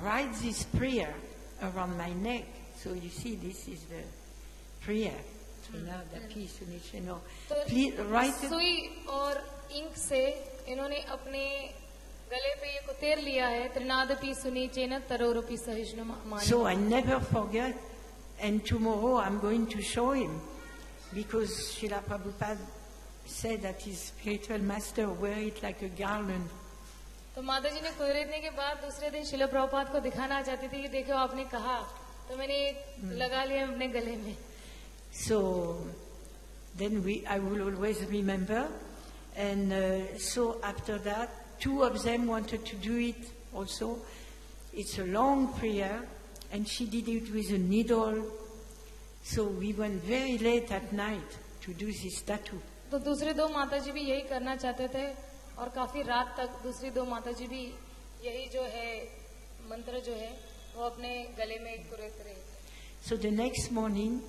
write this prayer around my neck. So you see, this is the prayer. तो Please write it. सुई और इंक से इन्होंने अपने गले पे ये कुतेर लिया है. त्रिनादपि सुनी चेन तरोरपि सहिष्णु मानि. So I never forget. And tomorrow I'm going to show him, because Srila Prabhupada said that his spiritual master wear it like a garland. तो माता जी ने कुरेदने के बाद दूसरे दिन शिला प्रभुपाद को दिखाना चाहती थी कि देखो आपने कहा, तो मैंने लगा लिया अपने गले में. So then I will always remember. And so after that, 2 of them wanted to do it also. It's a long prayer, and she did it with a needle. So we went very late at night to do this tattoo. तो दूसरे 2 माता जी भी यही करना चाहते थे और काफी रात तक दूसरी 2 माता जी भी यही जो है मंत्र जो है वो अपने गले में कुरेद रहे थे. So the next morning,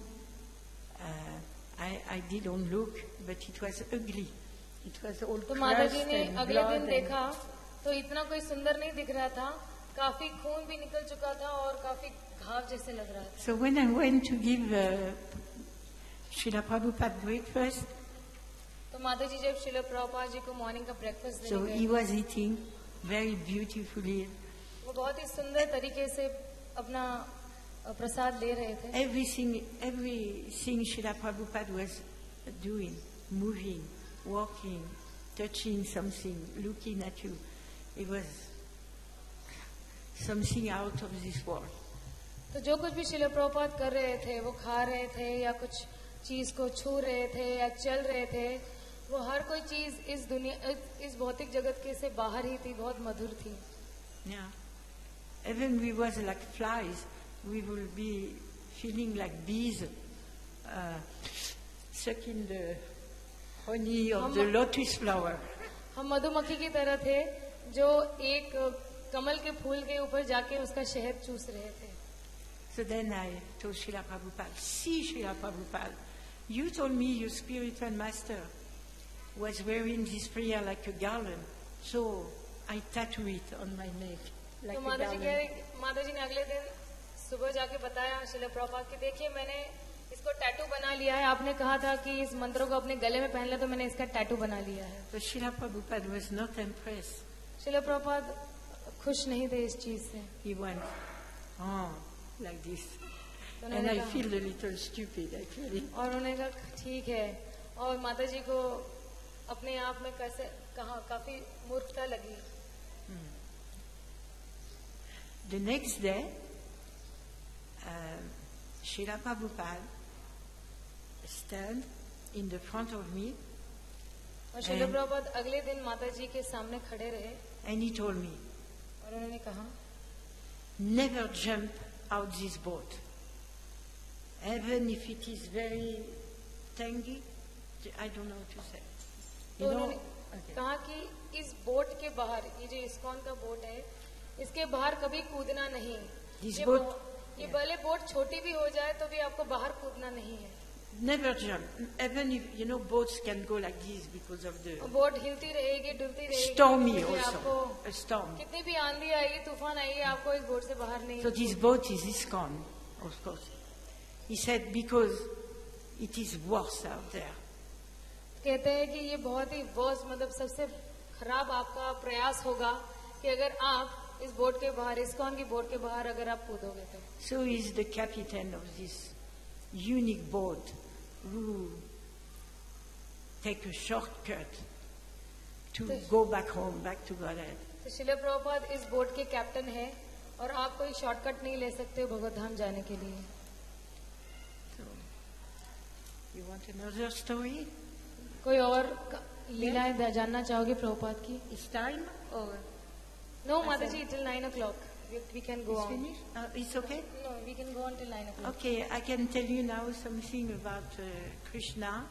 I didn't look, but it was ugly. It was all तो माता जी crushed ने and अगले blood. दिन देखा तो इतना कोई सुंदर नहीं दिख रहा था. काफी खून भी निकल चुका था और काफी घाव जैसे लग रहा था. So when I went to give Srila Prabhupada breakfast, तो माता जी जब शिला प्रभुपाद जी को मॉर्निंग का ब्रेकफास्ट so देने he गए, was eating very beautifully. वो बहुत ही सुंदर तरीके से अपना प्रसाद ले रहे थे. Everything Srila Prabhupada was doing, moving, walking, touching something, looking at you, it was something out of this world. तो जो कुछ भी शिला प्रभुपाद कर रहे थे, वो खा रहे थे या कुछ चीज को छू रहे थे या चल रहे थे, वो हर कोई चीज इस दुनिया इस भौतिक जगत के से बाहर ही थी, बहुत मधुर थी. Yeah. Even we was like flies, we will be feeling like bees, sucking the honey of the lotus flower. हम मधुमक्खी की तरह थे जो एक कमल के फूल के ऊपर जाके उसका शहद चूस रहे थे. So then I told Srila Prabhupada, see Srila Prabhupada, you told me your spiritual master was wearing this prayer like a garland, so I tattoo it on my neck like तो a garland. माता जी ने अगले दिन सुबह जाके बताया शिला प्रभुपाद कि देखिए मैंने इसको टैटू बना लिया है. आपने कहा था कि इस मंत्रों को अपने गले में पहन ले, तो मैंने इसका टैटू बना लिया है. But Srila Prabhupada was not impressed. शिला प्रभुपाद खुश नहीं थे इस चीज से. He went, oh, like this. तो And उन्होंने I कहा- feel a little stupid actually. और उन्होंने कहा ठीक है. और माता जी को अपने आप में कैसे काफी मूर्खता लगी. The next day, Srila Prabhupada stand in the front of me और शिला प्रभुपाद अगले दिन माता जी के सामने खड़े रहे and he told me, और उन्होंने कहा never jump out this boat. Even if it is very tangy, I don't know what to say. तो You know, उन्होंने कहा कि इस बोट के बाहर, ये जो इस्कॉन का बोट है, इसके बाहर कभी कूदना नहीं. This ये boat- ये भले बोट छोटी भी हो जाए तो भी आपको बाहर कूदना नहीं है. never jump. Even if, you know, boats can go like this because of the boat हिलती रहेगी, डुलती रहेगी, stormy क्योंकि आपको also, a storm. कितनी भी आंधी आएगी, तूफान आएगी, आपको इस बोट से बाहर नहीं. So this boat is ISKCON, of course. He said, because it is worse out there. कहते हैं कि ये बहुत ही वर्स्ट, मतलब सबसे खराब आपका प्रयास होगा कि अगर आप इस बोट के बाहर, इस्कॉन की बोट के बाहर अगर आप कूदोगे तो. So he's the captain of this unique boat who take a shortcut to go back home, back to Godhead. तो शिला प्रभुपाद इस बोट के कैप्टन है और आप कोई शॉर्टकट नहीं ले सकते हो भगवत धाम जाने के लिए. So, you want another story? कोई और लीलाएं जानना चाहोगे प्रभुपाद की? It's time or नो माता जी till 9 o'clock. we can go It's on. finished? It's okay? No, we can go on till 9 o'clock. Okay, I can tell you now something about Krishna.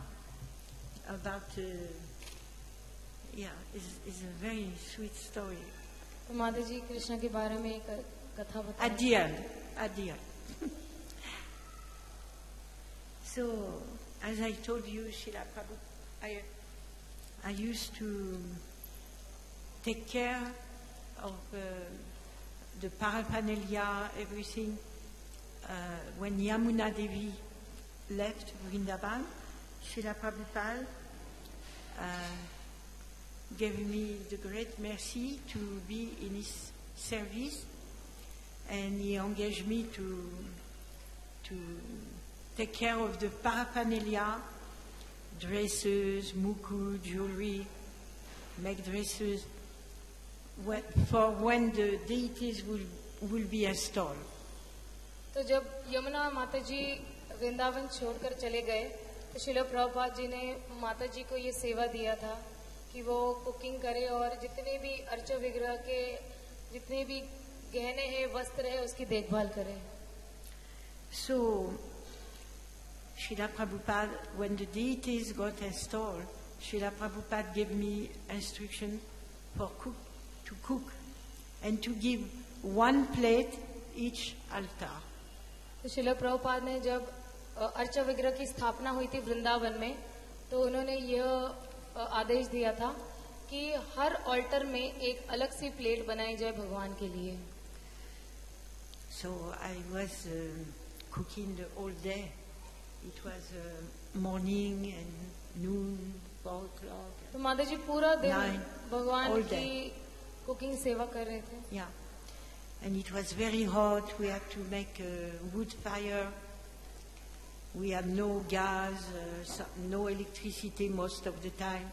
About, it's a very sweet story. तो माता जी कृष्ण के बारे में एक कथा At बताएं. the end. So, as I told you, Srila Prabhupada, I used to take care of the paraphernalia, everything. When Yamuna Devi left Vrindavan, Srila Prabhupada gave me the great mercy to be in his service, and he engaged me to take care of the paraphernalia, dresses, muku, jewelry, make dresses for when the deities will be installed. तो जब यमुना माता जी वृंदावन छोड़कर चले गए तो श्रील प्रभुपाद जी ने माता जी को ये सेवा दिया था कि वो कुकिंग करे और जितने भी अर्च विग्रह के जितने भी गहने हैं वस्त्र है उसकी देखभाल करे. So, Srila Prabhupada, when the deities got installed, Srila Prabhupada gave me instruction to cook and to give one plate each altar. तो श्रील प्रभुपाद ने जब अर्च विग्रह की स्थापना हुई थी वृंदावन में तो उन्होंने यह आदेश दिया था कि हर ऑल्टर में एक अलग सी प्लेट बनाई जाए भगवान के लिए. So I was cooking the whole day. It was morning and noon, 4 o'clock. तो माता जी पूरा दिन 9, भगवान all की day. कुकिंग सेवा कर रहे थे. Yeah. And it was very hot. We had to make a wood fire. We had no gas, no electricity most of the time.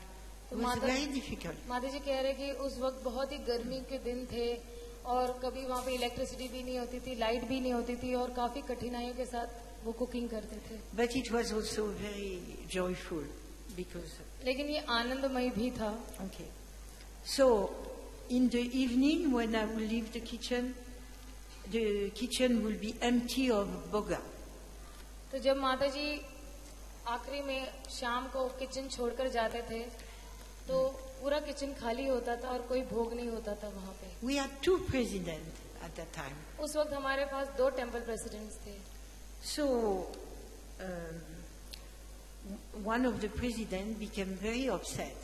It was very difficult. माता जी कह रहे कि उस वक्त बहुत ही गर्मी के दिन थे और कभी वहाँ पे इलेक्ट्रिसिटी भी नहीं होती थी, लाइट भी नहीं होती थी और काफी कठिनाइयों के साथ वो कुकिंग करते थे. But it was also very joyful because. लेकिन ये आनंदमय भी था. Okay. So, in the evening when I will leave the kitchen will be empty of boga. तो जब माता जी आखिरी में शाम को किचन छोड़कर जाते थे तो पूरा किचन खाली होता था और कोई भोग नहीं होता था वहाँ पे. We had 2 presidents at that time. उस वक्त हमारे पास 2 टेम्पल प्रेसिडेंट्स थे. So, one of the presidents became very upset.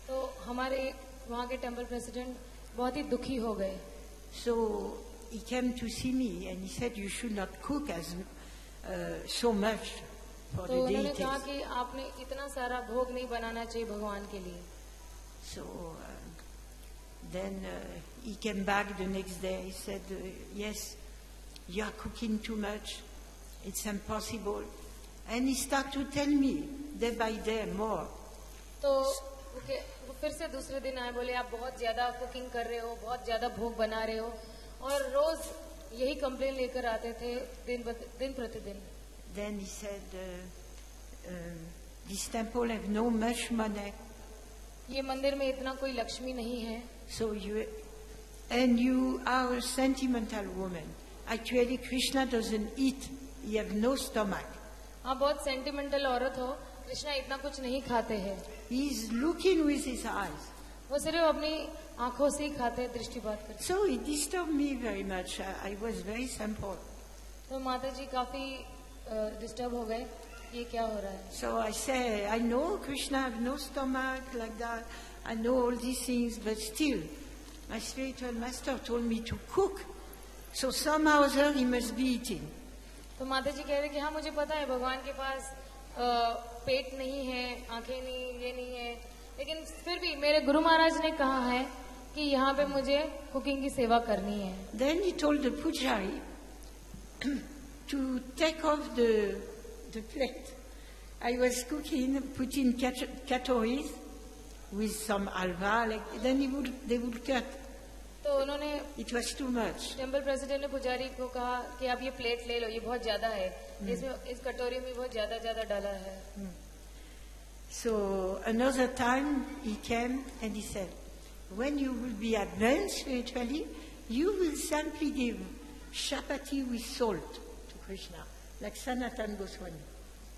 तो हमारे वहाँ के टेम्पल प्रेसिडेंट बहुत ही दुखी हो गए. So, he came to see me and he said, you should not cook so much for तो the उन्होंने deities. कहा कि आपने इतना सारा भोग नहीं बनाना चाहिए भगवान के लिए. So, then he came back the next day. He said, yes, you are cooking too much. It's impossible. And he started to tell me day by day more. तो वो फिर से दूसरे दिन आए, बोले आप बहुत ज्यादा कुकिंग कर रहे हो, बहुत ज्यादा भोग बना रहे हो और रोज यही कंप्लेन लेकर आते थे दिन प्रतिदिन. Then he said, this temple have no much money. ये मंदिर में इतना कोई लक्ष्मी नहीं है. So you are a sentimental woman. Actually, Krishna doesn't eat. He have no stomach. आप बहुत सेंटिमेंटल औरत हो, कृष्णा इतना कुछ नहीं खाते हैं. He is looking with his eyes. वो सिर्फ अपनी आंखों से ही खाते हैं, दृष्टिपात करते. So it disturbed me very much. I was very simple. तो माता जी काफी डिस्टर्ब हो गए, ये क्या हो रहा है. So I say, I know Krishna have no stomach like that. I know all these things, but still, my spiritual master told me to cook. So somehow or other he must be eating. तो माता जी कह रहे कि हाँ मुझे पता है भगवान के पास पेट नहीं है, आंखें नहीं, ये नहीं है, लेकिन फिर भी मेरे गुरु महाराज ने कहा है कि यहाँ पे मुझे कुकिंग की सेवा करनी है. Then he told the pujari to take off the plate. I was cooking, putting katoris with some alva, then they would cut. तो उन्होंने It was too much. Temple president ने पुजारी को कहा कि आप ये प्लेट ले लो, ये बहुत ज्यादा है, इसमें इस कटोरी में बहुत ज्यादा डाला है. So another time he came and he said, when you will be advanced spiritually, you will simply give chapati with salt to Krishna, like Sanatana Goswami.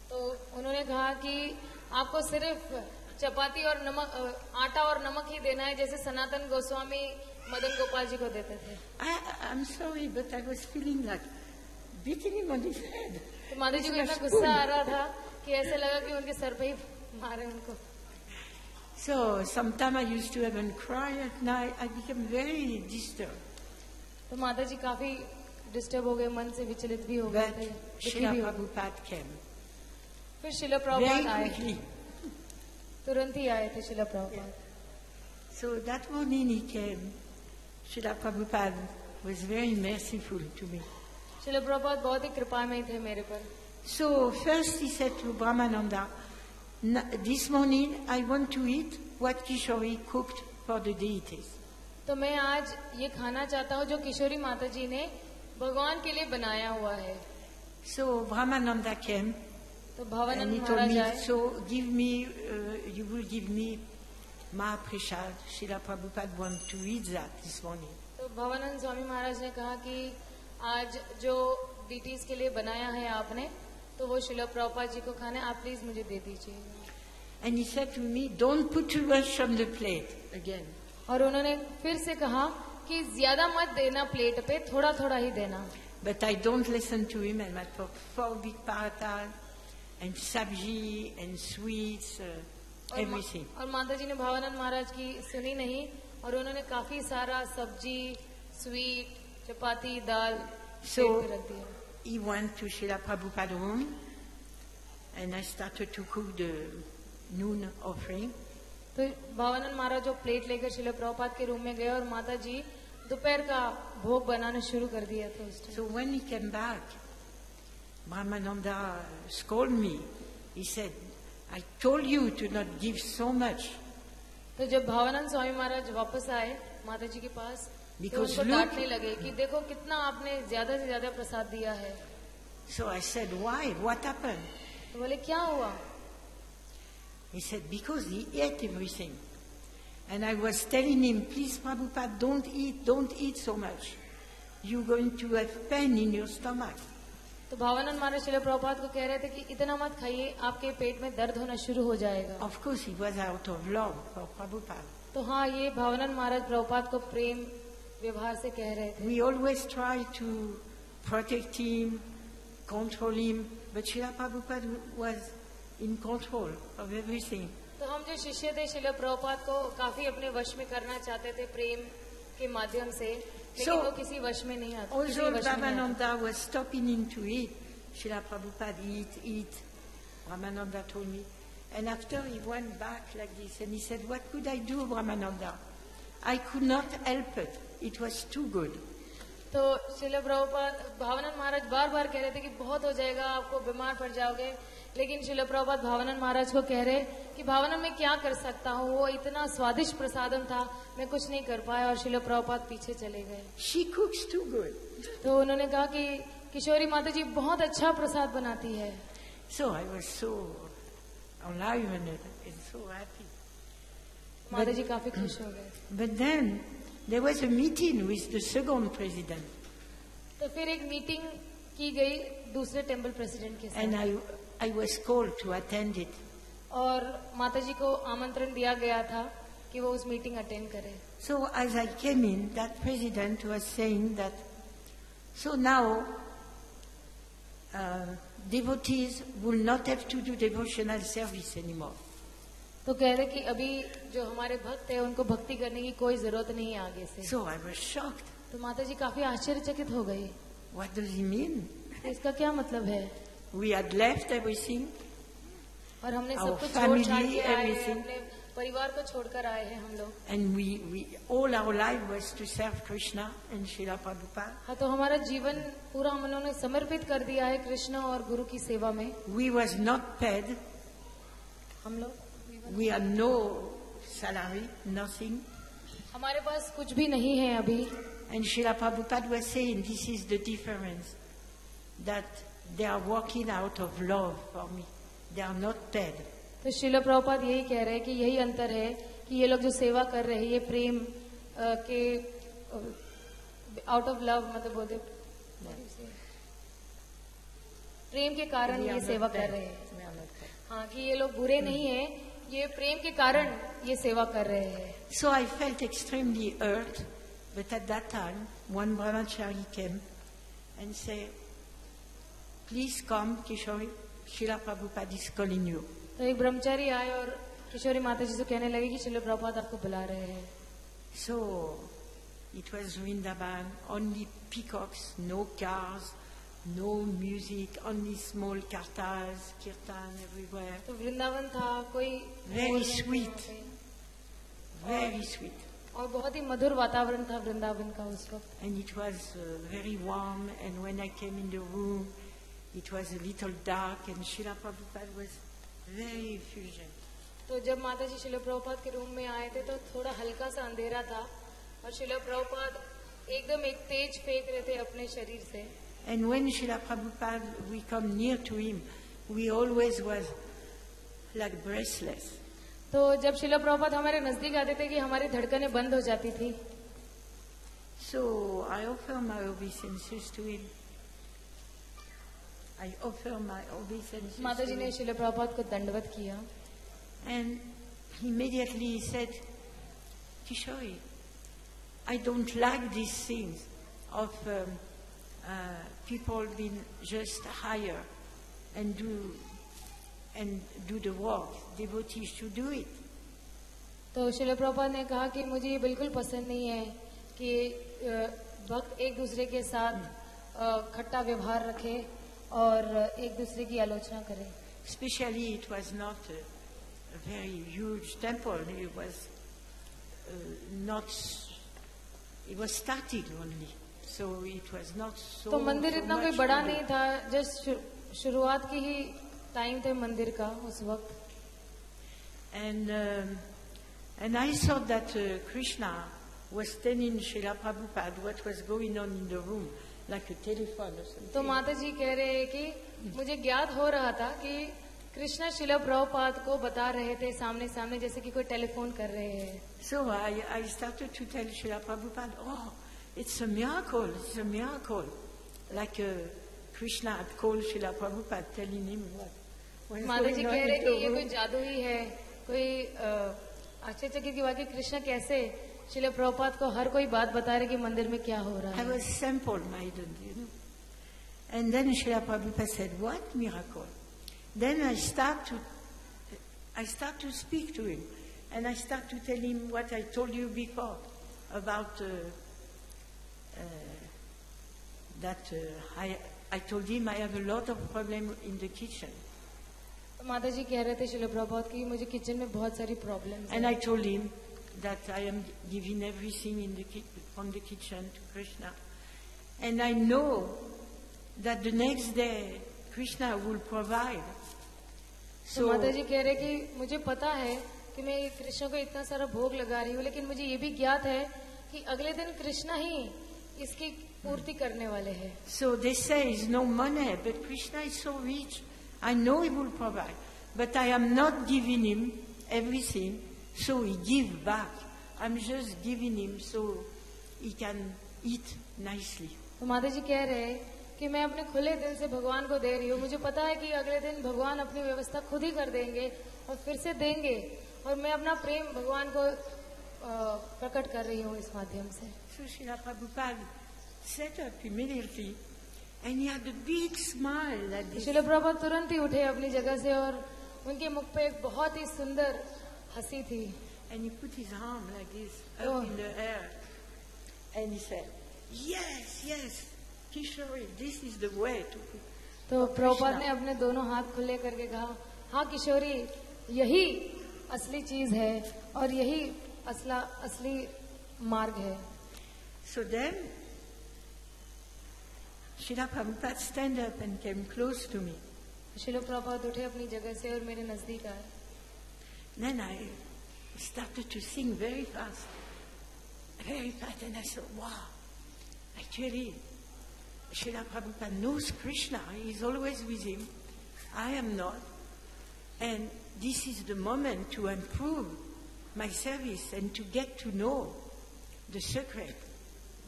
तो उन्होंने कहा कि आपको सिर्फ चपाती और नमक, आटा और नमक ही देना है, जैसे सनातन गोस्वामी मदन गोपाल जी को देते थे। I'm sorry, but I was feeling like beating him on his head. तो माता जी को With इतना a गुस्सा आ spoon. रहा था कि ऐसे लगा कि उनके सर पे ही मारे उनको। So sometimes I used to even cry at night. I became very disturbed. तो माता जी काफी डिस्टर्ब हो गए, मन से विचलित भी हो गए But थे, दुखी Srila भी हो गए। Prabhupada came फिर शिला very प्रभुपाद आए, quickly. तुरंत ही आए थे शिला Prabhupada. So that morning he came. Srila Prabhupada was very merciful to me. शिला प्रभुपाद बहुत ही कृपामय थे मेरे पर। So first he said to Brahmananda, this morning I want to eat what Kishori cooked for the deities. तो मैं आज ये खाना चाहता हूँ जो किशोरी माता जी ने भगवान के लिए बनाया हुआ है। So Brahmananda came तो and Bhavanand he told Maharaj me, आए, so give me, you will give me Mahaprasad. Srila Prabhupada want to eat that this morning. तो भावानंद स्वामी महाराज ने कहा कि आज जो डीटीज के लिए बनाया है आपने, तो वो शिला प्रभुपाद जी को खाना है, आप प्लीज मुझे दे दीजिए। And he said to me, don't put too much on the plate again. और उन्होंने फिर से कहा कि ज्यादा मत देना प्लेट पे, थोड़ा थोड़ा ही देना। But I don't listen to him, and I put 4 big paratas and sabji and sweets, everything. और माता जी ने भावानंद महाराज की सुनी नहीं, और उन्होंने काफी सारा सब्जी, स्वीट, चपाती, दाल So प्लेट पे रख दिया। he went to Srila Prabhupada's room, and I started to cook the noon offering. तो भावानंद महाराज जो प्लेट लेकर शिला प्रभुपाद के रूम में गए और माता जी दोपहर का भोग बनाना शुरू कर दिया था उस time. So when he came back, Brahmananda scolded me. He said, I told you to not give so much. तो जब भावानंद स्वामी महाराज वापस आए माता जी के पास, तो Because उनको look- डांटने लगे कि देखो कितना आपने ज्यादा से ज्यादा प्रसाद दिया है। So I said, why? What happened? तो बोले क्या हुआ? He said, because he ate everything. And I was telling him, please, Prabhupada, don't eat so much. You're going to have pain in your stomach. तो भावानंद महाराज शिला प्रभुपाद को कह रहे थे कि इतना मत खाइए, आपके पेट में दर्द होना शुरू हो जाएगा। Of course, he was out of love for Prabhupada. तो हाँ, ये भावानंद महाराज प्रभुपाद को प्रेम व्यवहार से कह रहे थे। We always try to protect him, control him, but Srila Prabhupada was in control of everything. तो हम जो शिष्य थे शिला प्रभुपाद को काफी अपने वश में करना चाहते थे प्रेम के माध्यम से, लेकिन So, वो किसी वश में नहीं आते। किसी Although वश में नहीं आते। Brahmananda was stopping him to eat, Srila Prabhupada eat. Brahmananda told me. And after he went back like this and he said, what could I do, Brahmananda? I could not help it. It was too good. तो शिला प्रभुपाद भावानंद महाराज बार बार कह रहे थे कि बहुत हो जाएगा, आपको बीमार पड़ जाओगे, लेकिन शिला प्रभुपाद भावानंद महाराज को कह रहे कि भावानंद मैं क्या कर सकता हूँ, वो इतना स्वादिष्ट प्रसादम था, मैं कुछ नहीं कर पाया, और शिला प्रभुपाद पीछे चले गए। She cooks too good. तो उन्होंने कहा कि किशोरी माता जी बहुत अच्छा प्रसाद बनाती है। So I was so alive and so happy. माता जी काफी खुश हो गए। But then there was a meeting with the second president, तो फिर एक मीटिंग की गई दूसरे टेम्पल प्रेसिडेंट के and साथ, I was called to attend it. और माता जी को आमंत्रण दिया गया था कि वो उस मीटिंग अटेंड करें। So as I came in, that president was saying that, so now devotees will not have to do devotional service anymore. तो कह रहे कि अभी जो हमारे भक्त है उनको भक्ति करने की कोई जरूरत नहीं है आगे से। So I was shocked. तो माता जी काफी आश्चर्यचकित हो गई। What does he mean? तो इसका क्या मतलब है? We had left everything, और हमने Our सब कुछ family, छोड़ छाड़ के आए हैं, everything. अपने परिवार को छोड़कर आए हैं हम लोग। and we all our life was to serve Krishna and Srila Prabhupada. हाँ, तो हमारा जीवन पूरा हम उन्होंने समर्पित कर दिया है कृष्ण और गुरु की सेवा में। We was not paid. हम लोग We had no salary, nothing. हमारे पास कुछ भी नहीं है अभी। And Srila Prabhupada was saying, this is the difference, that they are working out of love for me. They are not paid. तो शिला प्रभुपाद यही कह रहे हैं कि यही अंतर है कि ये लोग जो सेवा कर रहे हैं ये प्रेम के आउट ऑफ लव मतलब बोलते प्रेम के कारण ये सेवा कर रहे हैं। हाँ, कि ये लोग बुरे नहीं है, ये प्रेम के कारण ये सेवा कर रहे हैं। So I felt extremely hurt, but at that time, one brahmachari came and said, "Please come, Kishori. Srila Prabhupada is calling you." तो एक ब्रह्मचारी आए और किशोरी माता जी से कहने लगे कि श्रील प्रभुपाद आपको बुला रहे हैं। So it was Vrindavan, only peacocks, no cars, no music, only small kartas, kirtan everywhere. तो वृंदावन था, कोई Very ढोल नहीं थे sweet. वहाँ पे। Very sweet. और बहुत ही मधुर वातावरण था वृंदावन का उस वक्त। And it was very warm, and when I came in the room, it was a little dark, and Srila Prabhupada was very effusive. तो जब माता जी श्रील प्रभुपाद के रूम में आए थे तो थोड़ा हल्का सा अंधेरा था और श्रील प्रभुपाद एकदम एक तेज फेंक रहे थे अपने शरीर से। And when Srila Prabhupada, we come near to him, we always was like breathless. तो जब श्रील प्रभुपाद हमारे नजदीक आते थे कि हमारी धड़कनें बंद हो जाती थी। So I offer my obeisances to him. I offer my obeisances माता to जी ने him. श्रील प्रभुपाद को दंडवत किया। And immediately he said, Kishori, I don't like these things of people being just higher and do the work. Devotees should do it. तो श्रील प्रभुपाद ने कहा कि मुझे ये बिल्कुल पसंद नहीं है कि भक्त एक दूसरे के साथ खट्टा व्यवहार रखे और एक दूसरे की आलोचना करें। Especially it was not a very huge temple. It was it was static only. So it was not so. तो मंदिर so इतना कोई much बड़ा to do. नहीं था, जस्ट शुरुआत की ही टाइम थे मंदिर का उस वक्त। And I thought that Krishna was telling Srila Prabhupada what was going on in the room, like a telephone or something. तो माता जी कह रहे हैं कि मुझे ज्ञात हो रहा था कि कृष्णा श्रील प्रभुपाद को बता रहे थे सामने सामने, जैसे कि कोई टेलीफोन कर रहे हैं। So I started to tell Srila Prabhupada, oh, it's a miracle, it's a miracle. Like Krishna had called Srila Prabhupada, telling him what was माता जी going on कह रहे in कि the ये कोई room. जादू ही है, कोई आश्चर्यचकित की बात कि कृष्णा कैसे श्रील प्रभुपाद को हर कोई बात बता रहे कि मंदिर में क्या हो रहा I है। was simple-minded, you know. And then Srila Prabhupada said, what miracle? Then I start to speak to him. And I start to tell him what I told you before about that I told him I have a lot of problem in the kitchen. माता जी कह रहे थे श्रील प्रभुपाद की मुझे kitchen में बहुत सारी problems And हैं। I told him that I am giving everything from the kitchen to Krishna. And I know that the next day Krishna will provide. तो माता जी कह रहे कि मुझे पता है कि मैं कृष्ण को इतना सारा भोग लगा रही हूँ, लेकिन मुझे ये भी ज्ञात है कि अगले दिन कृष्णा ही इसकी पूर्ति करने वाले हैं। So they say it's no money, but Krishna is so rich. I know he will provide. But I am not giving him everything so he give back. I'm just giving him so he can eat nicely. तो माता जी कह रहे हैं कि मैं अपने खुले दिल से भगवान को दे रही हूँ, मुझे पता है कि अगले दिन भगवान अपनी व्यवस्था खुद ही कर देंगे और फिर से देंगे, और मैं अपना प्रेम भगवान को प्रकट कर रही हूँ इस माध्यम से। So Srila Prabhupada sat up immediately and he had a big smile like this. Srila Prabhupada तुरंत ही उठे अपनी जगह से और उनके मुख पे एक बहुत ही सुंदर हंसी थी। And he put his arm like this Oh. up in the air. And he said, yes, yes, Kishori, this is the way to तो for प्रभुपाद Krishna." ने अपने दोनों हाथ खुले करके कहा, हाँ किशोरी, यही असली चीज है और यही असली मार्ग है। So then, Srila Prabhupada stand up and came close to me. Srila Prabhupada उठे अपनी जगह से और मेरे नजदीक आए। Then I started to sing very fast, and I said, wow, actually, Srila Prabhupada knows Krishna. He's always with him. I am not. And this is the moment to improve my service and to get to know the secret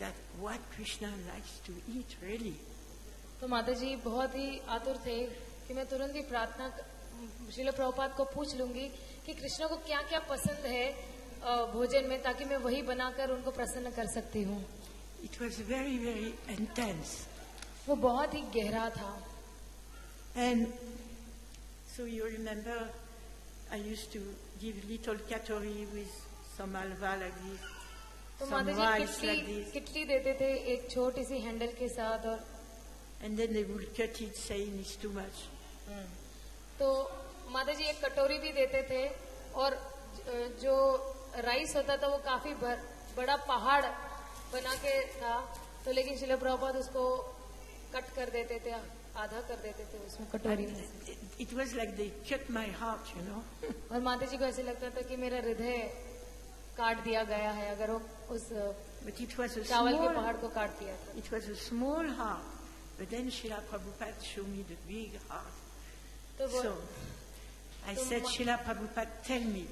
that what Krishna likes to eat, really. तो माता जी बहुत ही आतुर थे कि मैं तुरंत ही प्रार्थना श्रील प्रभुपाद को पूछ लूंगी कि कृष्ण को क्या क्या पसंद है भोजन में, ताकि मैं वही बनाकर उनको प्रसन्न कर सकती हूँ. It was very, very intense. वो बहुत ही गहरा था. And so you remember, I used to give little katori with some halva like this, तो some माता rice जी like this, किटली देते थे एक छोटी सी हैंडल के साथ, और and then they would cut it saying it's too much. तो माता जी एक कटोरी भी देते थे, और जो राइस होता था वो काफी बड़ा पहाड़ बना के था, तो लेकिन श्रील प्रभुपाद उसको कट कर देते थे, आधा कर देते थे उसमें कटोरी में. It was like they cut my heart, you know. और माता जी को ऐसे लगता था कि मेरा हृदय काट दिया गया है अगर वो उस But it was a चावल के small, पहाड़ को काट दिया था. it was a small heart. But then Srila Prabhupada showed me the big heart. तो वो So I said, Srila Prabhupada, tell me,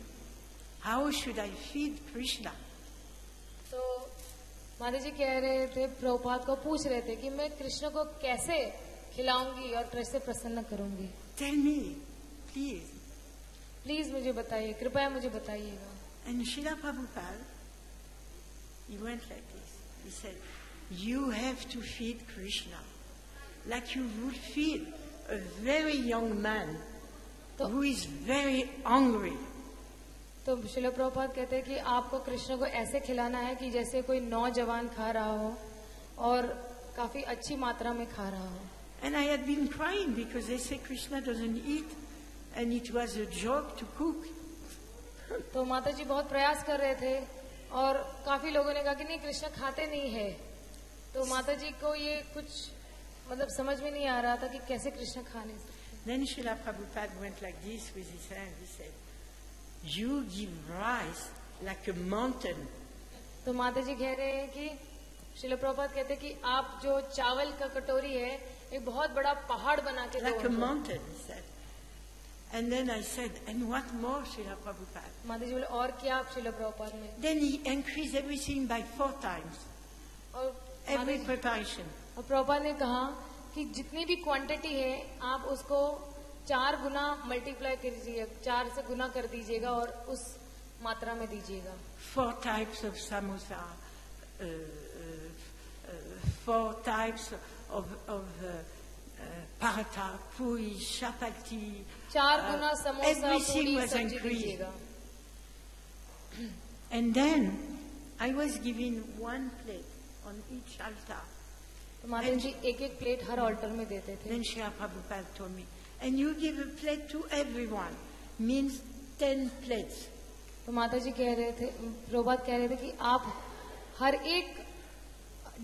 how should I feed Krishna? तो माता जी कह रहे थे, प्रभुपाद को पूछ रहे थे कि मैं कृष्ण को कैसे खिलाऊंगी और कैसे प्रसन्न करूंगी. Tell me, please. प्लीज मुझे बताइए, कृपया मुझे बताइएगा. And Srila Prabhupada, he went like this. He said, you have to feed Krishna like you would feed a very young man who is very hungry. तो श्रील प्रभुपाद कहते हैं कि आपको कृष्ण को ऐसे खिलाना है कि जैसे कोई नौजवान खा रहा हो और काफी अच्छी मात्रा में खा रहा हो. And I had been crying because they say Krishna doesn't eat, and it was a joke to cook. तो माता जी बहुत प्रयास कर रहे थे, और काफी लोगों ने कहा कि नहीं कृष्ण खाते नहीं है. तो माता जी को ये कुछ मतलब समझ में नहीं आ रहा था कि कैसे कृष्ण खा नहीं सकते. Then Srila Prabhupada went like this with his hand. He said, you give rice like a mountain. तो माता जी कह रहे हैं कि श्रील प्रभुपाद कहते हैं कि आप जो चावल का कटोरी है एक बहुत बड़ा पहाड़ बना के Like a दो. mountain, he said. And then I said, and what more, Srila Prabhupada? माता जी बोले और क्या आप श्रील प्रभुपाद में. Then he increased everything by 4 times, और every preparation. और प्रभुपाद ने कहा कि जितनी भी क्वांटिटी है आप उसको 4 गुना मल्टीप्लाई कीजिए, 4 से गुना कर दीजिएगा और उस मात्रा में दीजिएगा. 4 types of samosa, 4 types of paratha, puri, chapati. 4 Guna samosa Everything पूरी was सब्जी increased. दीजिएगा. And then I was giving 1 plate on each altar. तो माता जी एक एक प्लेट हर ऑल्टर में देते थे. Then Srila Prabhupada told me, and you give a plate to everyone, means 10 plates. तो माता जी कह रहे थे, प्रभुपाद कह रहे थे कि आप हर एक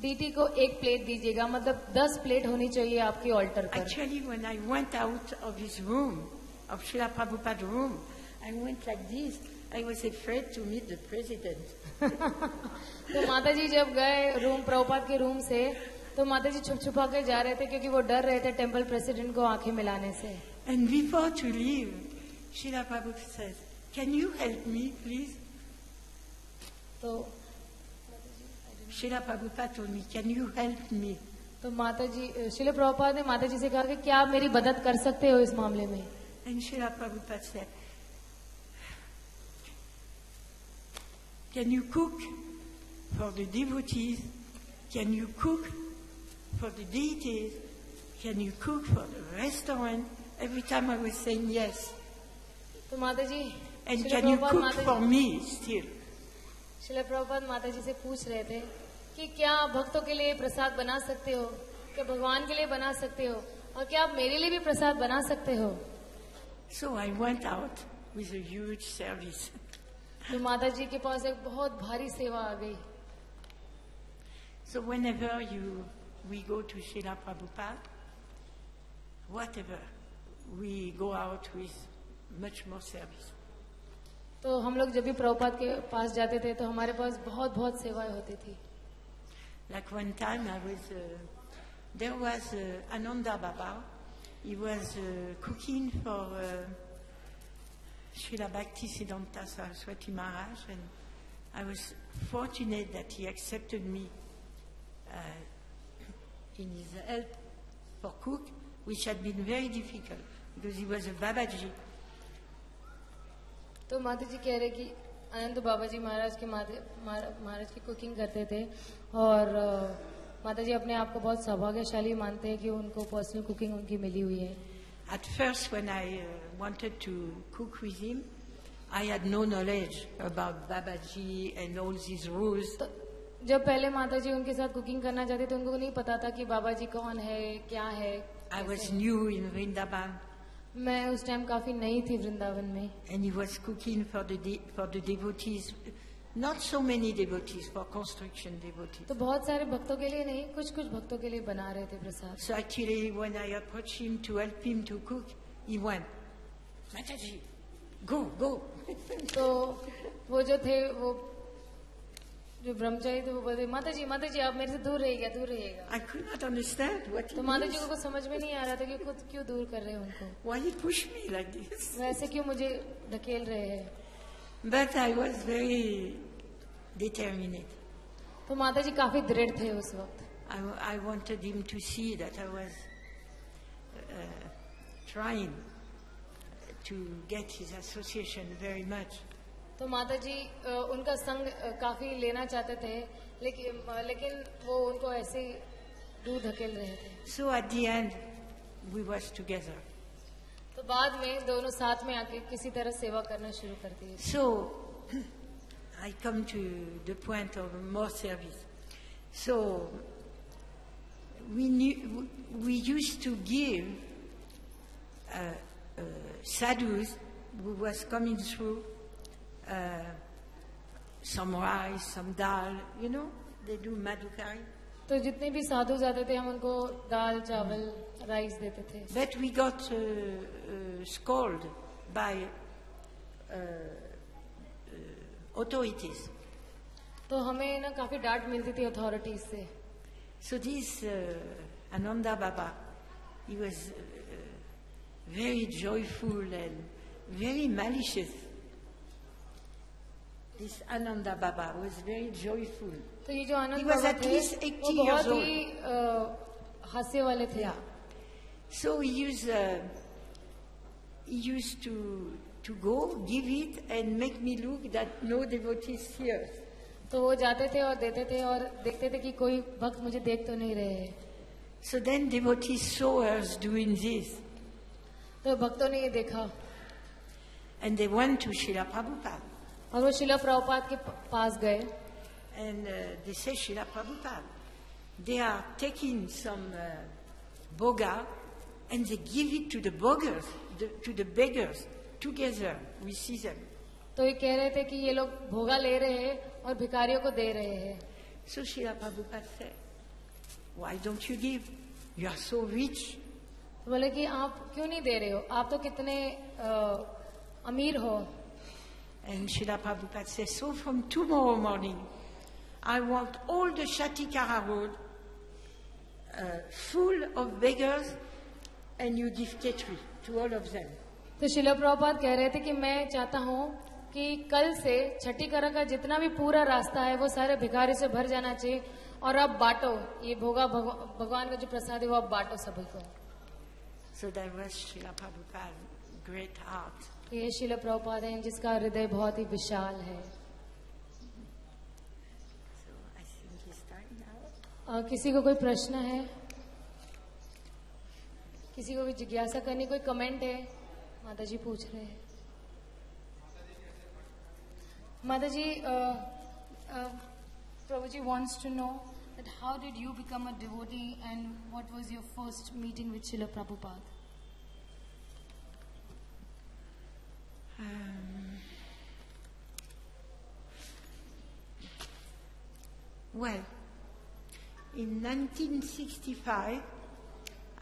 डीटी को एक प्लेट दीजिएगा, मतलब 10 प्लेट होनी चाहिए आपकी ऑल्टर पर. Actually, when I went out of his room, of Srila Prabhupada's room, I went like this. I was afraid to meet the president. तो माता जी जब गए रूम प्रभुपाद के रूम से, तो माता जी छुप छुपा के जा रहे थे क्योंकि वो डर रहे थे टेम्पल प्रेसिडेंट को आंखें मिलाने से. And before to leave, Srila Prabhupada says, can you help me, please? तो Srila Prabhupada told me, can you help me? तो माता जी श्रील प्रभुपाद ने माता जी से कहा कि क्या आप मेरी मदद कर सकते हो इस मामले में. And Srila Prabhupada said, can you cook for the devotees? Can you cook for the deities? Can you cook for the restaurant? Every time I was saying yes. तो माता जी And Srila can you Prabhupada cook माता for ji me still? Srila Prabhupada माता जी से पूछ रहे थे कि क्या आप भक्तों के लिए प्रसाद बना सकते हो, क्या भगवान के लिए बना सकते हो, और क्या आप मेरे लिए भी प्रसाद बना सकते हो. So I went out with a huge service. तो माता जी के पास एक बहुत भारी सेवा आ गई. So whenever we go to Srila Prabhupada, whatever, we go out with much more service. तो हम लोग जब भी प्रभुपाद के पास जाते थे तो हमारे पास बहुत बहुत सेवाएं होती थी. Like one time there was Ananda Baba. He was cooking for Srila Bhaktisiddhanta Saraswati Maharaj, and I was fortunate that he accepted me in his help for cook, which had been very difficult because he was a Babaji. तो माता जी कह रहे कि अनंत बाबा जी महाराज की cooking करते थे और माता जी अपने आप को बहुत सौभाग्यशाली मानते हैं कि उनको पर्सनल कुकिंग उनकी मिली हुई है. At first, when I wanted to cook with him, I had no knowledge about Babaji and all these rules. तो जब पहले माता जी उनके साथ कुकिंग करना चाहते थे उनको नहीं पता था कि बाबा जी कौन है क्या है. I was new in Vrindavan, मैं उस टाइम काफी नई थी वृंदावन में and he was cooking for the devotees. Not so many devotees, for construction devotees. तो बहुत सारे भक्तों के लिए नहीं कुछ भक्तों के लिए बना रहे थे प्रसाद. So actually, when I approached him to help him to cook, he went, Mataji, go. तो वो जो थे वो जो ब्रह्मचारी थे वो बोलते माता जी आप मेरे से दूर रहिएगा. I could not understand what he तो माता जी को means. कुछ समझ में नहीं आ रहा था कि खुद क्यों दूर कर रहे हैं उनको. Why he pushed me like this? वैसे क्यों मुझे ढकेल रहे हैं. But I was very determined. तो माता जी काफी दृढ़ थे उस वक्त. I wanted him to see that I was trying to get his association very much. तो माता जी उनका संग काफी लेना चाहते थे लेकिन वो उनको ऐसे ही दूर धकेल रहे थे. So at the end, we was together. तो बाद में दोनों साथ में आके किसी तरह सेवा करना शुरू कर दिए. So I come to the point of more service. So we used to give sadhus who was coming through some rice, some dal, they do madhukari. तो जितने भी साधु जाते थे हम उनको दाल चावल राइस देते थे. But we got scolded by authorities. तो हमें ना काफी डांट मिलती थी अथॉरिटीज से. So this Ananda Baba, he was very joyful and very malicious. This Ananda Baba was very joyful. तो ये जो आनंद He was बाबा at थे least वो 80 years बहुत ही हास्य वाले थे. Yeah. So he used to go, give it, and make me look that no devotee is here. तो वो जाते थे और देते थे और देखते थे कि कोई भक्त मुझे देख तो नहीं रहे हैं. So then devotees saw us doing this, तो भक्तों ने ये देखा and they went to Srila Prabhupada. और वो शिला प्रभुपाद के पास गए. And they say, Srila Prabhupada, they are taking some boga and they give it to the beggars, to the beggars. Together, we see them. तो ये कह रहे थे कि ये लोग भोगा ले रहे हैं और भिखारियों को दे रहे हैं. So Srila Prabhupada said, why don't you give? You are so rich. तो बोले कि आप क्यों नहीं दे रहे हो, आप तो कितने अमीर हो. And Srila Prabhupada says, so from tomorrow morning, I want all the Shatikara road full of beggars and you give ketri to all of them. तो शिला प्रभुपाद कह रहे थे कि मैं चाहता हूँ कि कल से छठी करा का जितना भी पूरा रास्ता है वो सारे भिखारी से भर जाना चाहिए और आप बांटो ये भोगा भगवान का जो प्रसाद है वो आप बांटो सभी को. So that was Srila Prabhupada's great heart. ये शिला प्रभुपाद हैं जिसका हृदय बहुत ही विशाल है. So I think it's time now. किसी को कोई प्रश्न है, किसी को भी जिज्ञासा करनी, कोई कमेंट है? माता जी पूछ रहे हैं. माता जी प्रभु जी wants to know that how did you become a devotee and what was your first meeting with Srila Prabhupada? Well, in 1965,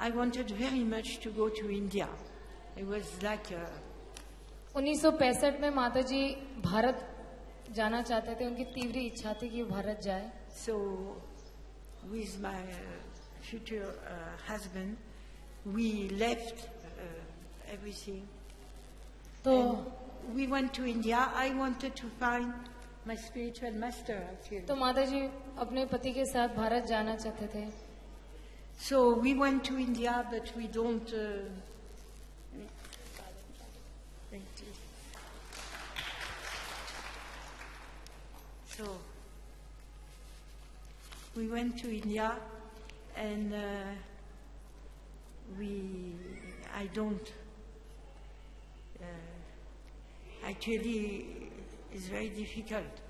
I wanted very much to go to India. It was like 1965 में माता जी भारत जाना चाहते थे. उनकी तीव्र इच्छा थी कि वो भारत जाए. so with my future husband, we left everything. तो We went to India. I wanted to find my spiritual master, actually. तो माता जी अपने पति के साथ भारत जाना चाहते थे. So we went to India, but we don't. So we went to India, and I don't. Actually, it's very difficult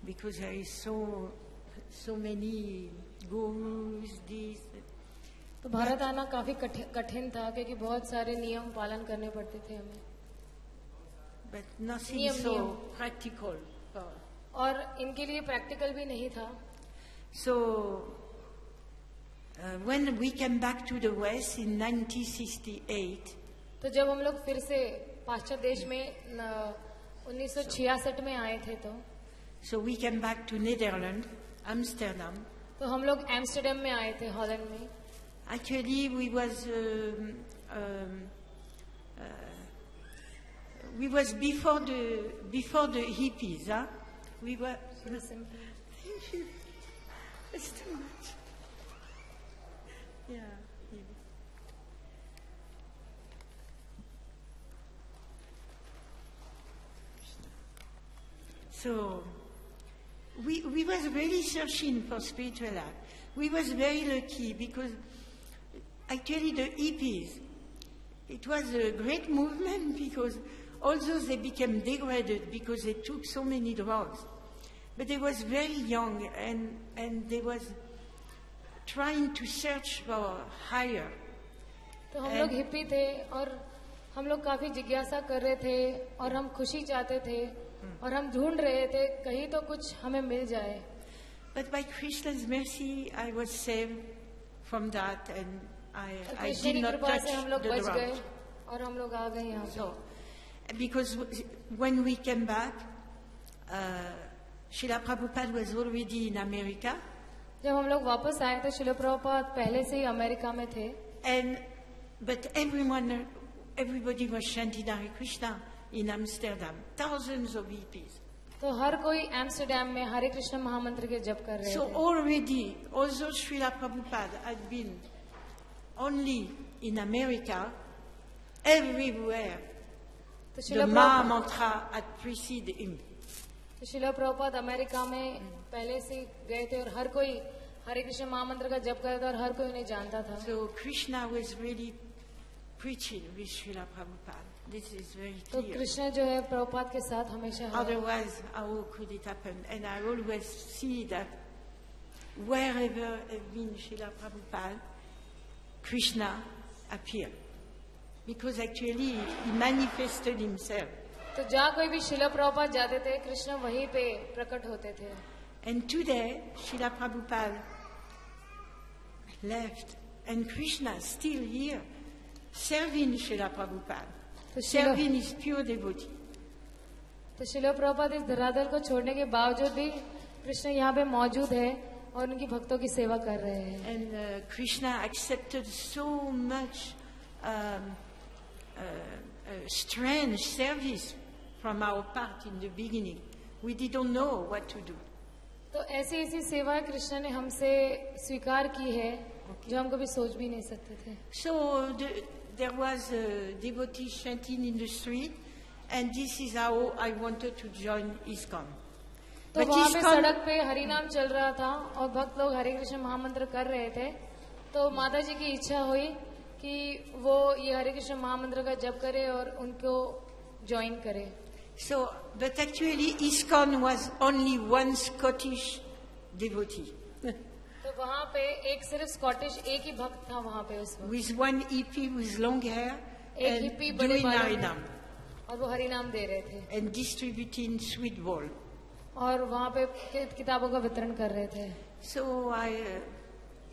because there is so many gurus, this. तो भारत आना काफी कठिन था क्योंकि बहुत सारे नियम पालन करने पड़ते थे हमें. But nothing नियम. so practical. और इनके लिए प्रैक्टिकल भी नहीं था. So when we came back to the West in 1968, तो जब हम लोग फिर से पाश्चात्य देश में 1966 में आए थे so we came back to Netherlands, Amsterdam. तो हम लोग एम्स्टर्डम में आए थे, हॉलैंड में. Actually, we was before the hippies, huh? We were. Thank you. It's too much. Yeah. So we was really searching for spiritual life. We was very lucky because actually the hippies, it was a great movement because although they became degraded because they took so many drugs, but they was very young and they was trying to search for higher. तो हम लोग hippie थे और हम लोग काफी जिज्ञासा कर रहे थे और हम खुशी चाहते थे और हम ढूंढ रहे थे कहीं तो कुछ हमें मिल जाए. But by Krishna's mercy, I was saved from that, and I did not touch the drugs. और हम लोग आ गए यहाँ. So, because when we came back, Srila Prabhupada was already in America. जब हम लोग वापस आए तो श्रील प्रभुपाद पहले से ही अमेरिका में थे. But everybody was chanting Hare Krishna in Amsterdam. Thousands of hippies. तो हर कोई एम्स्टर्डम में हरे कृष्ण महामंत्र के जप कर रहे So थे. already, although Srila Prabhupada had been only in America, everywhere तो the Srila Maha Mantra had preceded him. Prabhupada America में पहले से गए थे और हर कोई हरे कृष्ण महामंत्र का जप कर रहा था और हर कोई उन्हें जानता था. So Krishna was really preaching with Srila Prabhupada. This is very तो clear. कृष्ण जो है प्रभुपाद के साथ हमेशा है. Otherwise, how could it happen? And I always see that wherever has been Srila Prabhupada, Krishna appeared. Because actually he manifested himself. तो जहाँ कोई भी श्रील प्रभुपाद जाते थे कृष्ण वहीं पे प्रकट होते थे. And today, Srila Prabhupada left, and Krishna is still here, serving Srila Prabhupada, serving his pure devotee. तो श्रील प्रभुपाद इस धरातल को छोड़ने के बावजूद भी कृष्ण यहाँ पे मौजूद है और उनकी भक्तों की सेवा कर रहे हैं. And Krishna accepted so much strange service from our part in the beginning. We didn't know what to do. तो ऐसी ऐसी सेवा कृष्ण ने हमसे स्वीकार की है जो हम कभी सोच भी नहीं सकते थे. So there was a devotee chanting in the street, and this is how I wanted to join ISKCON. तो वहाँ पे सड़क पे हरिनाम चल रहा था और भक्त लोग हरे कृष्ण महामंत्र कर रहे थे. तो माता जी की इच्छा हुई कि वो ये हरे कृष्ण महामंत्र का जप करे और उनको ज्वाइन करे. So, but actually ISKCON was only one Scottish devotee. तो वहाँ पे एक सिर्फ स्कॉटिश एक ही भक्त था वहाँ पे उस वक्त. With one hippie with long hair एक and हिप्पी बड़े doing बालों में Harinam और वो हरिनाम दे रहे थे and distributing sweet bowl. और वहाँ पे किताबों का वितरण कर रहे थे. So I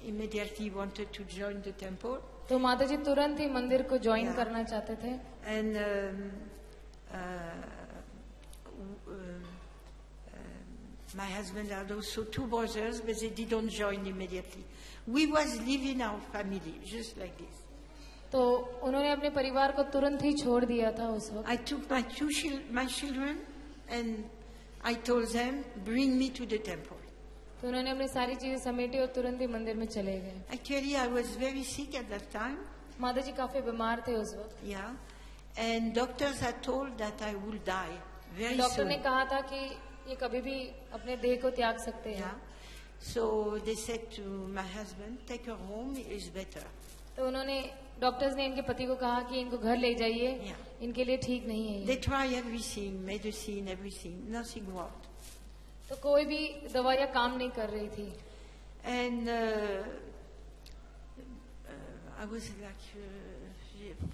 immediately wanted to join the temple. तो माता जी तुरंत ही मंदिर को ज्वाइन करना चाहते थे. And my husband had also two brothers, but they didn't join immediately. We was living our family just like this. तो उन्होंने अपने परिवार को तुरंत ही छोड़ दिया था उस वक्त. I took my children and I told them, bring me to the temple. तो उन्होंने अपनी सारी चीजें समेटी और तुरंत ही मंदिर में चले गए। Actually, I was very sick at that time. माता जी काफी बीमार थे उस वक्त। Yeah. And doctors had told that I would die very doctor ने soon. कहा था कि ये कभी भी अपने देह को त्याग सकते हैं। Yeah. So they said to my husband, take her home, it's better. तो उन्होंने डॉक्टर्स ने इनके पति को कहा कि इनको घर ले जाइए, Yeah. इनके लिए ठीक नहीं है They ये। try everything, medicine, everything, nothing worked. तो कोई भी दवाइयाँ काम नहीं कर रही थी। And I was like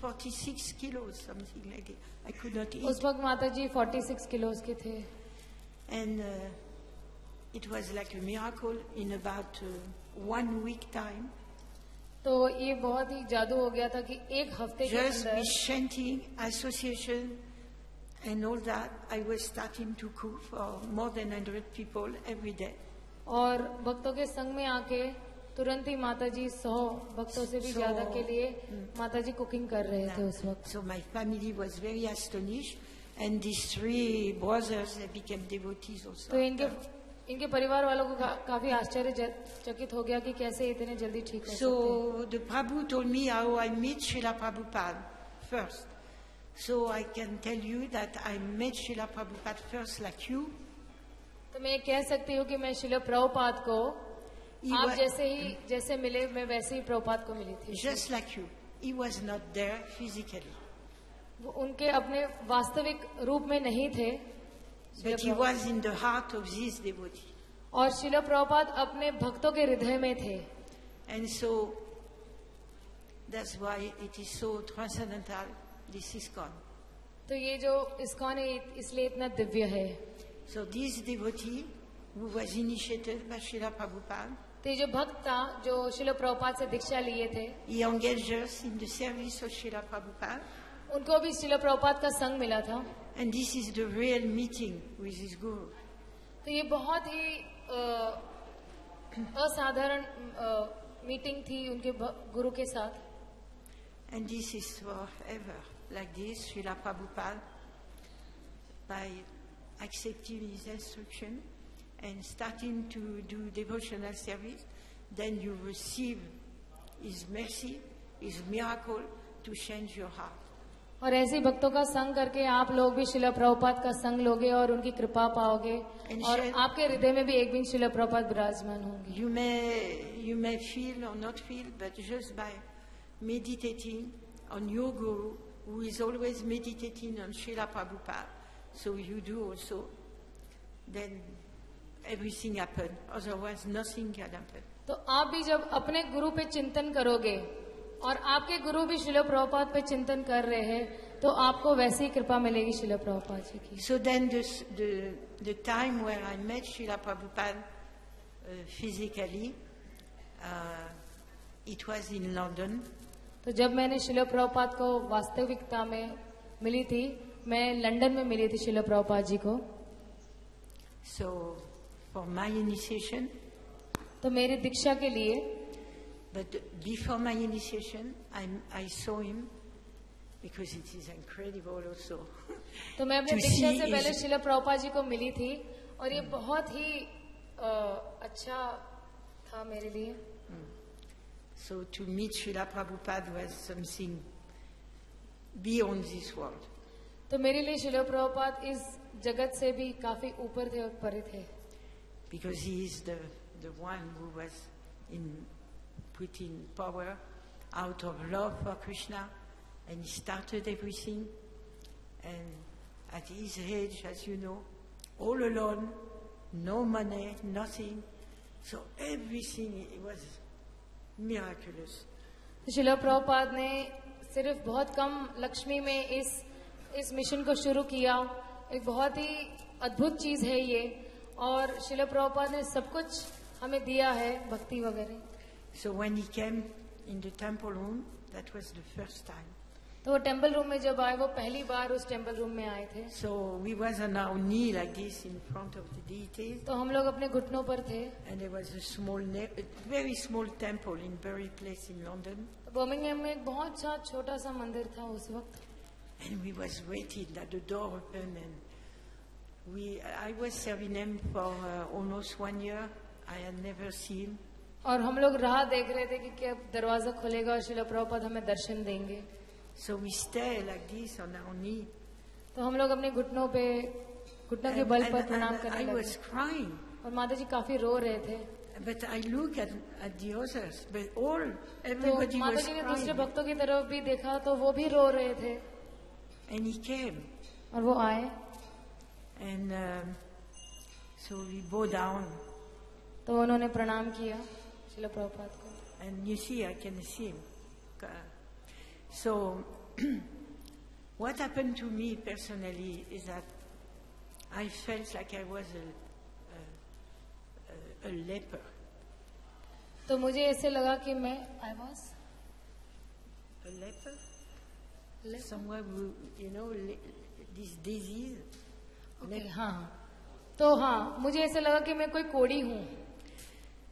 46 kilos, something like that. I could not eat. उस वक्त माता जी 46 किलो के थे। And it was like a miracle in about 1 week time. तो ये बहुत ही जादू हो गया था कि एक हफ्ते के Just अंदर with chanting, association, and all that, I was starting to cook for more than 100 people every day. और भक्तों के संग में आके तुरंत ही माता जी 100 भक्तों से भी 100 ज्यादा के लिए माता जी कुकिंग कर रहे थे उस वक्त। So my family was very astonished, and these 3 brothers they became devotees also. तो इनके परिवार वालों को काफी आश्चर्यचकित हो गया कि कैसे इतने जल्दी ठीक हो सकते हैं। So the Prabhu told me how I met Srila Prabhupada first. So I can tell you that I met Srila Prabhupada first like you. तो मैं ये कह सकती हूँ कि मैं शिला प्रभुपाद को He आप was- जैसे मिले मैं वैसे ही प्रभुपाद को मिली थी। Just like you. He was not there physically. वो उनके अपने वास्तविक रूप में नहीं थे, But he was in the heart of this devotee. और शिला प्रभुपाद अपने भक्तों के हृदय में थे। And so that's why it is so transcendental, this ISKCON. तो ये जो इस्कॉन है इसलिए इतना दिव्य है। So this devotee who was initiated by Srila Prabhupada, तो ये जो भक्त था जो शिला प्रभुपाद से दीक्षा लिए थे, he engaged us in the service of Srila Prabhupada. उनको भी शिला प्रभुपाद का संग मिला था। And this is the real meeting with his guru. तो ये बहुत ही असाधारण मीटिंग थी उनके गुरु के साथ। And this is forever like this. Srila Prabhupada, by accepting his instruction and starting to do devotional service, then you receive his mercy, his miracle to change your heart. और ऐसे भक्तों का संग करके आप लोग भी शिला प्रभुपाद का संग लोगे और उनकी कृपा पाओगे और आपके हृदय में भी एक दिन शिला प्रभुपाद विराजमान होंगे। You may feel or not feel, but just by meditating on your guru, who is always meditating on Srila Prabhupada, so you do also, then everything happens. Otherwise, nothing can happen. तो आप भी जब अपने गुरु पे चिंतन करोगे और आपके गुरु भी शिला प्रभुपाद पे चिंतन कर रहे हैं तो आपको वैसी ही कृपा मिलेगी शिला प्रभुपाद जी की। So then the time where I met Srila Prabhupada physically, it was in London. तो जब मैंने शिला प्रभुपाद को वास्तविकता में मिली थी, मैं लंदन में मिली थी शिला प्रभुपाद जी को। So for my initiation, तो मेरी दीक्षा के लिए, but before my initiation, I saw him because it is incredible also. तो मैं अपने To दीक्षा see से पहले is- शिला प्रभुपाद जी को मिली थी और ये बहुत ही अच्छा था मेरे लिए। So to meet Srila Prabhupada was something beyond this world. तो मेरे लिए शिला प्रभुपाद इस जगत से भी काफी ऊपर थे और परे थे, Because he is the one who was put in power out of love for Krishna, and he started everything. And at his age, as you know, all alone, no money, nothing. So everything it was miraculous. शिला प्रभुपाद ने सिर्फ बहुत कम लक्ष्मी में इस mission को शुरू किया। एक बहुत ही अद्भुत चीज है ये, और शिला प्रभुपाद ने सब कुछ हमें दिया है, भक्ति वगैरह। So when he came in the temple room, that was the first time. तो वो टेम्पल रूम में जब आए, वो पहली बार उस टेम्पल रूम में आए थे। So we was on our knee like this in front of the deities, तो हम लोग अपने घुटनों पर थे। and there was a very small temple in Bury Place in London, Birmingham में एक बहुत सा छोटा सा मंदिर था उस वक्त, and we was waiting that the door opened, and I was serving him for almost 1 year. I had never seen him. और हम लोग राह देख रहे थे कि कब दरवाजा खुलेगा और शिला प्रभुपाद हमें दर्शन देंगे. So we stay like this on our knee. तो हम लोग अपने घुटनों के बल पर प्रणाम करने I लगे. was crying. और माता जी काफी रो रहे थे. But I look at the others, but तो everybody माता was जी ने दूसरे crying. भक्तों की तरफ भी देखा तो वो भी रो रहे थे. And he came. और वो आए. And so we bow down. तो उन्होंने प्रणाम किया शिला प्रभुपाद को. And you see, I can see him. So, what happened to me personally is that I felt like I was a leper. तो मुझे ऐसे लगा कि मैं I was A leper? Somewhere, this disease. okay, हाँ. तो हाँ मुझे ऐसे लगा कि मैं कोई कोड़ी हूँ.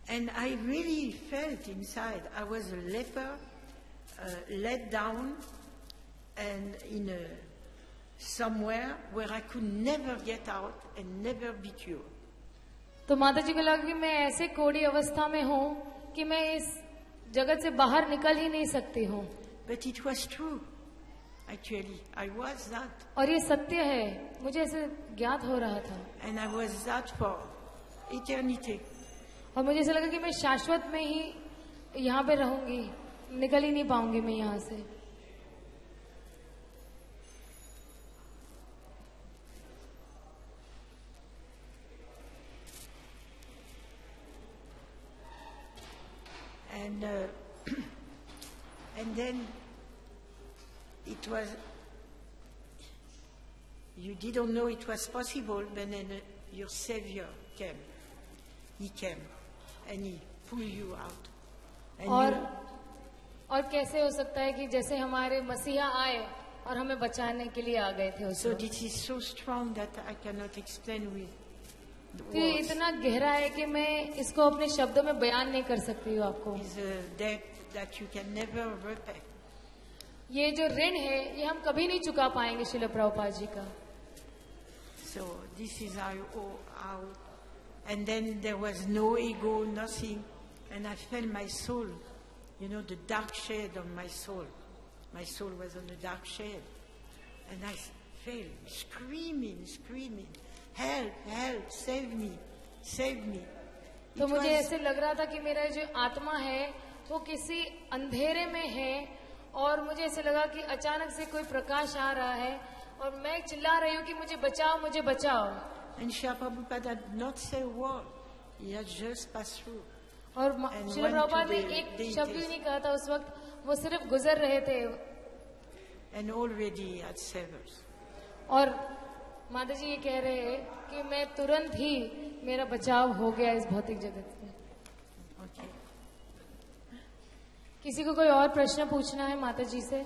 And I really felt inside I was a leper, let down, and in somewhere where I could never get out and never be cured. तो माता जी को लगा कि मैं ऐसे कोड़ी अवस्था में हूँ कि मैं इस जगत से बाहर निकल ही नहीं सकती हूँ. But it was true. Actually, I was that. और ये सत्य है. मुझे ऐसे ज्ञात हो रहा था. And I was that for eternity. और मुझे ऐसा लगा कि मैं शाश्वत में ही यहाँ पे रहूंगी. निकल ही नहीं पाऊंगी मैं यहाँ से. And then it was, you didn't know it was possible, but then your Savior came. He came and he pulled you out. And और कैसे हो सकता है कि जैसे हमारे मसीहा आए और हमें बचाने के लिए आ गए थे उस so वक्त. this is so strong that I cannot explain with तो ये words. इतना गहरा है कि मैं इसको अपने शब्दों में बयान नहीं कर सकती हूँ आपको. It's a debt that you can never repay. ये जो ऋण है ये हम कभी नहीं चुका पाएंगे शिला प्रभुपाद जी का. So this is how, and then there was no ego, nothing, and I felt my soul, the dark shade of my soul. My soul was on the dark shade, and I fell screaming, help, help, save me, save me. तो मुझे ऐसे लग रहा था कि मेरा जो आत्मा है वो किसी अंधेरे में है और मुझे ऐसे लगा कि अचानक से कोई प्रकाश आ रहा है और मैं चिल्ला रही हूँ कि मुझे बचाओ, मुझे बचाओ. And Srila Prabhupada had not said a word. He had just passed through. और And Shila went Prabhupada to ने the एक dentist. शब्द भी नहीं कहा था उस वक्त. वो सिर्फ गुजर रहे थे. And already he had savers. और माता जी ये कह रहे हैं कि मैं तुरंत ही मेरा बचाव हो गया इस भौतिक जगत में. Okay. किसी को कोई और प्रश्न पूछना है माता जी से?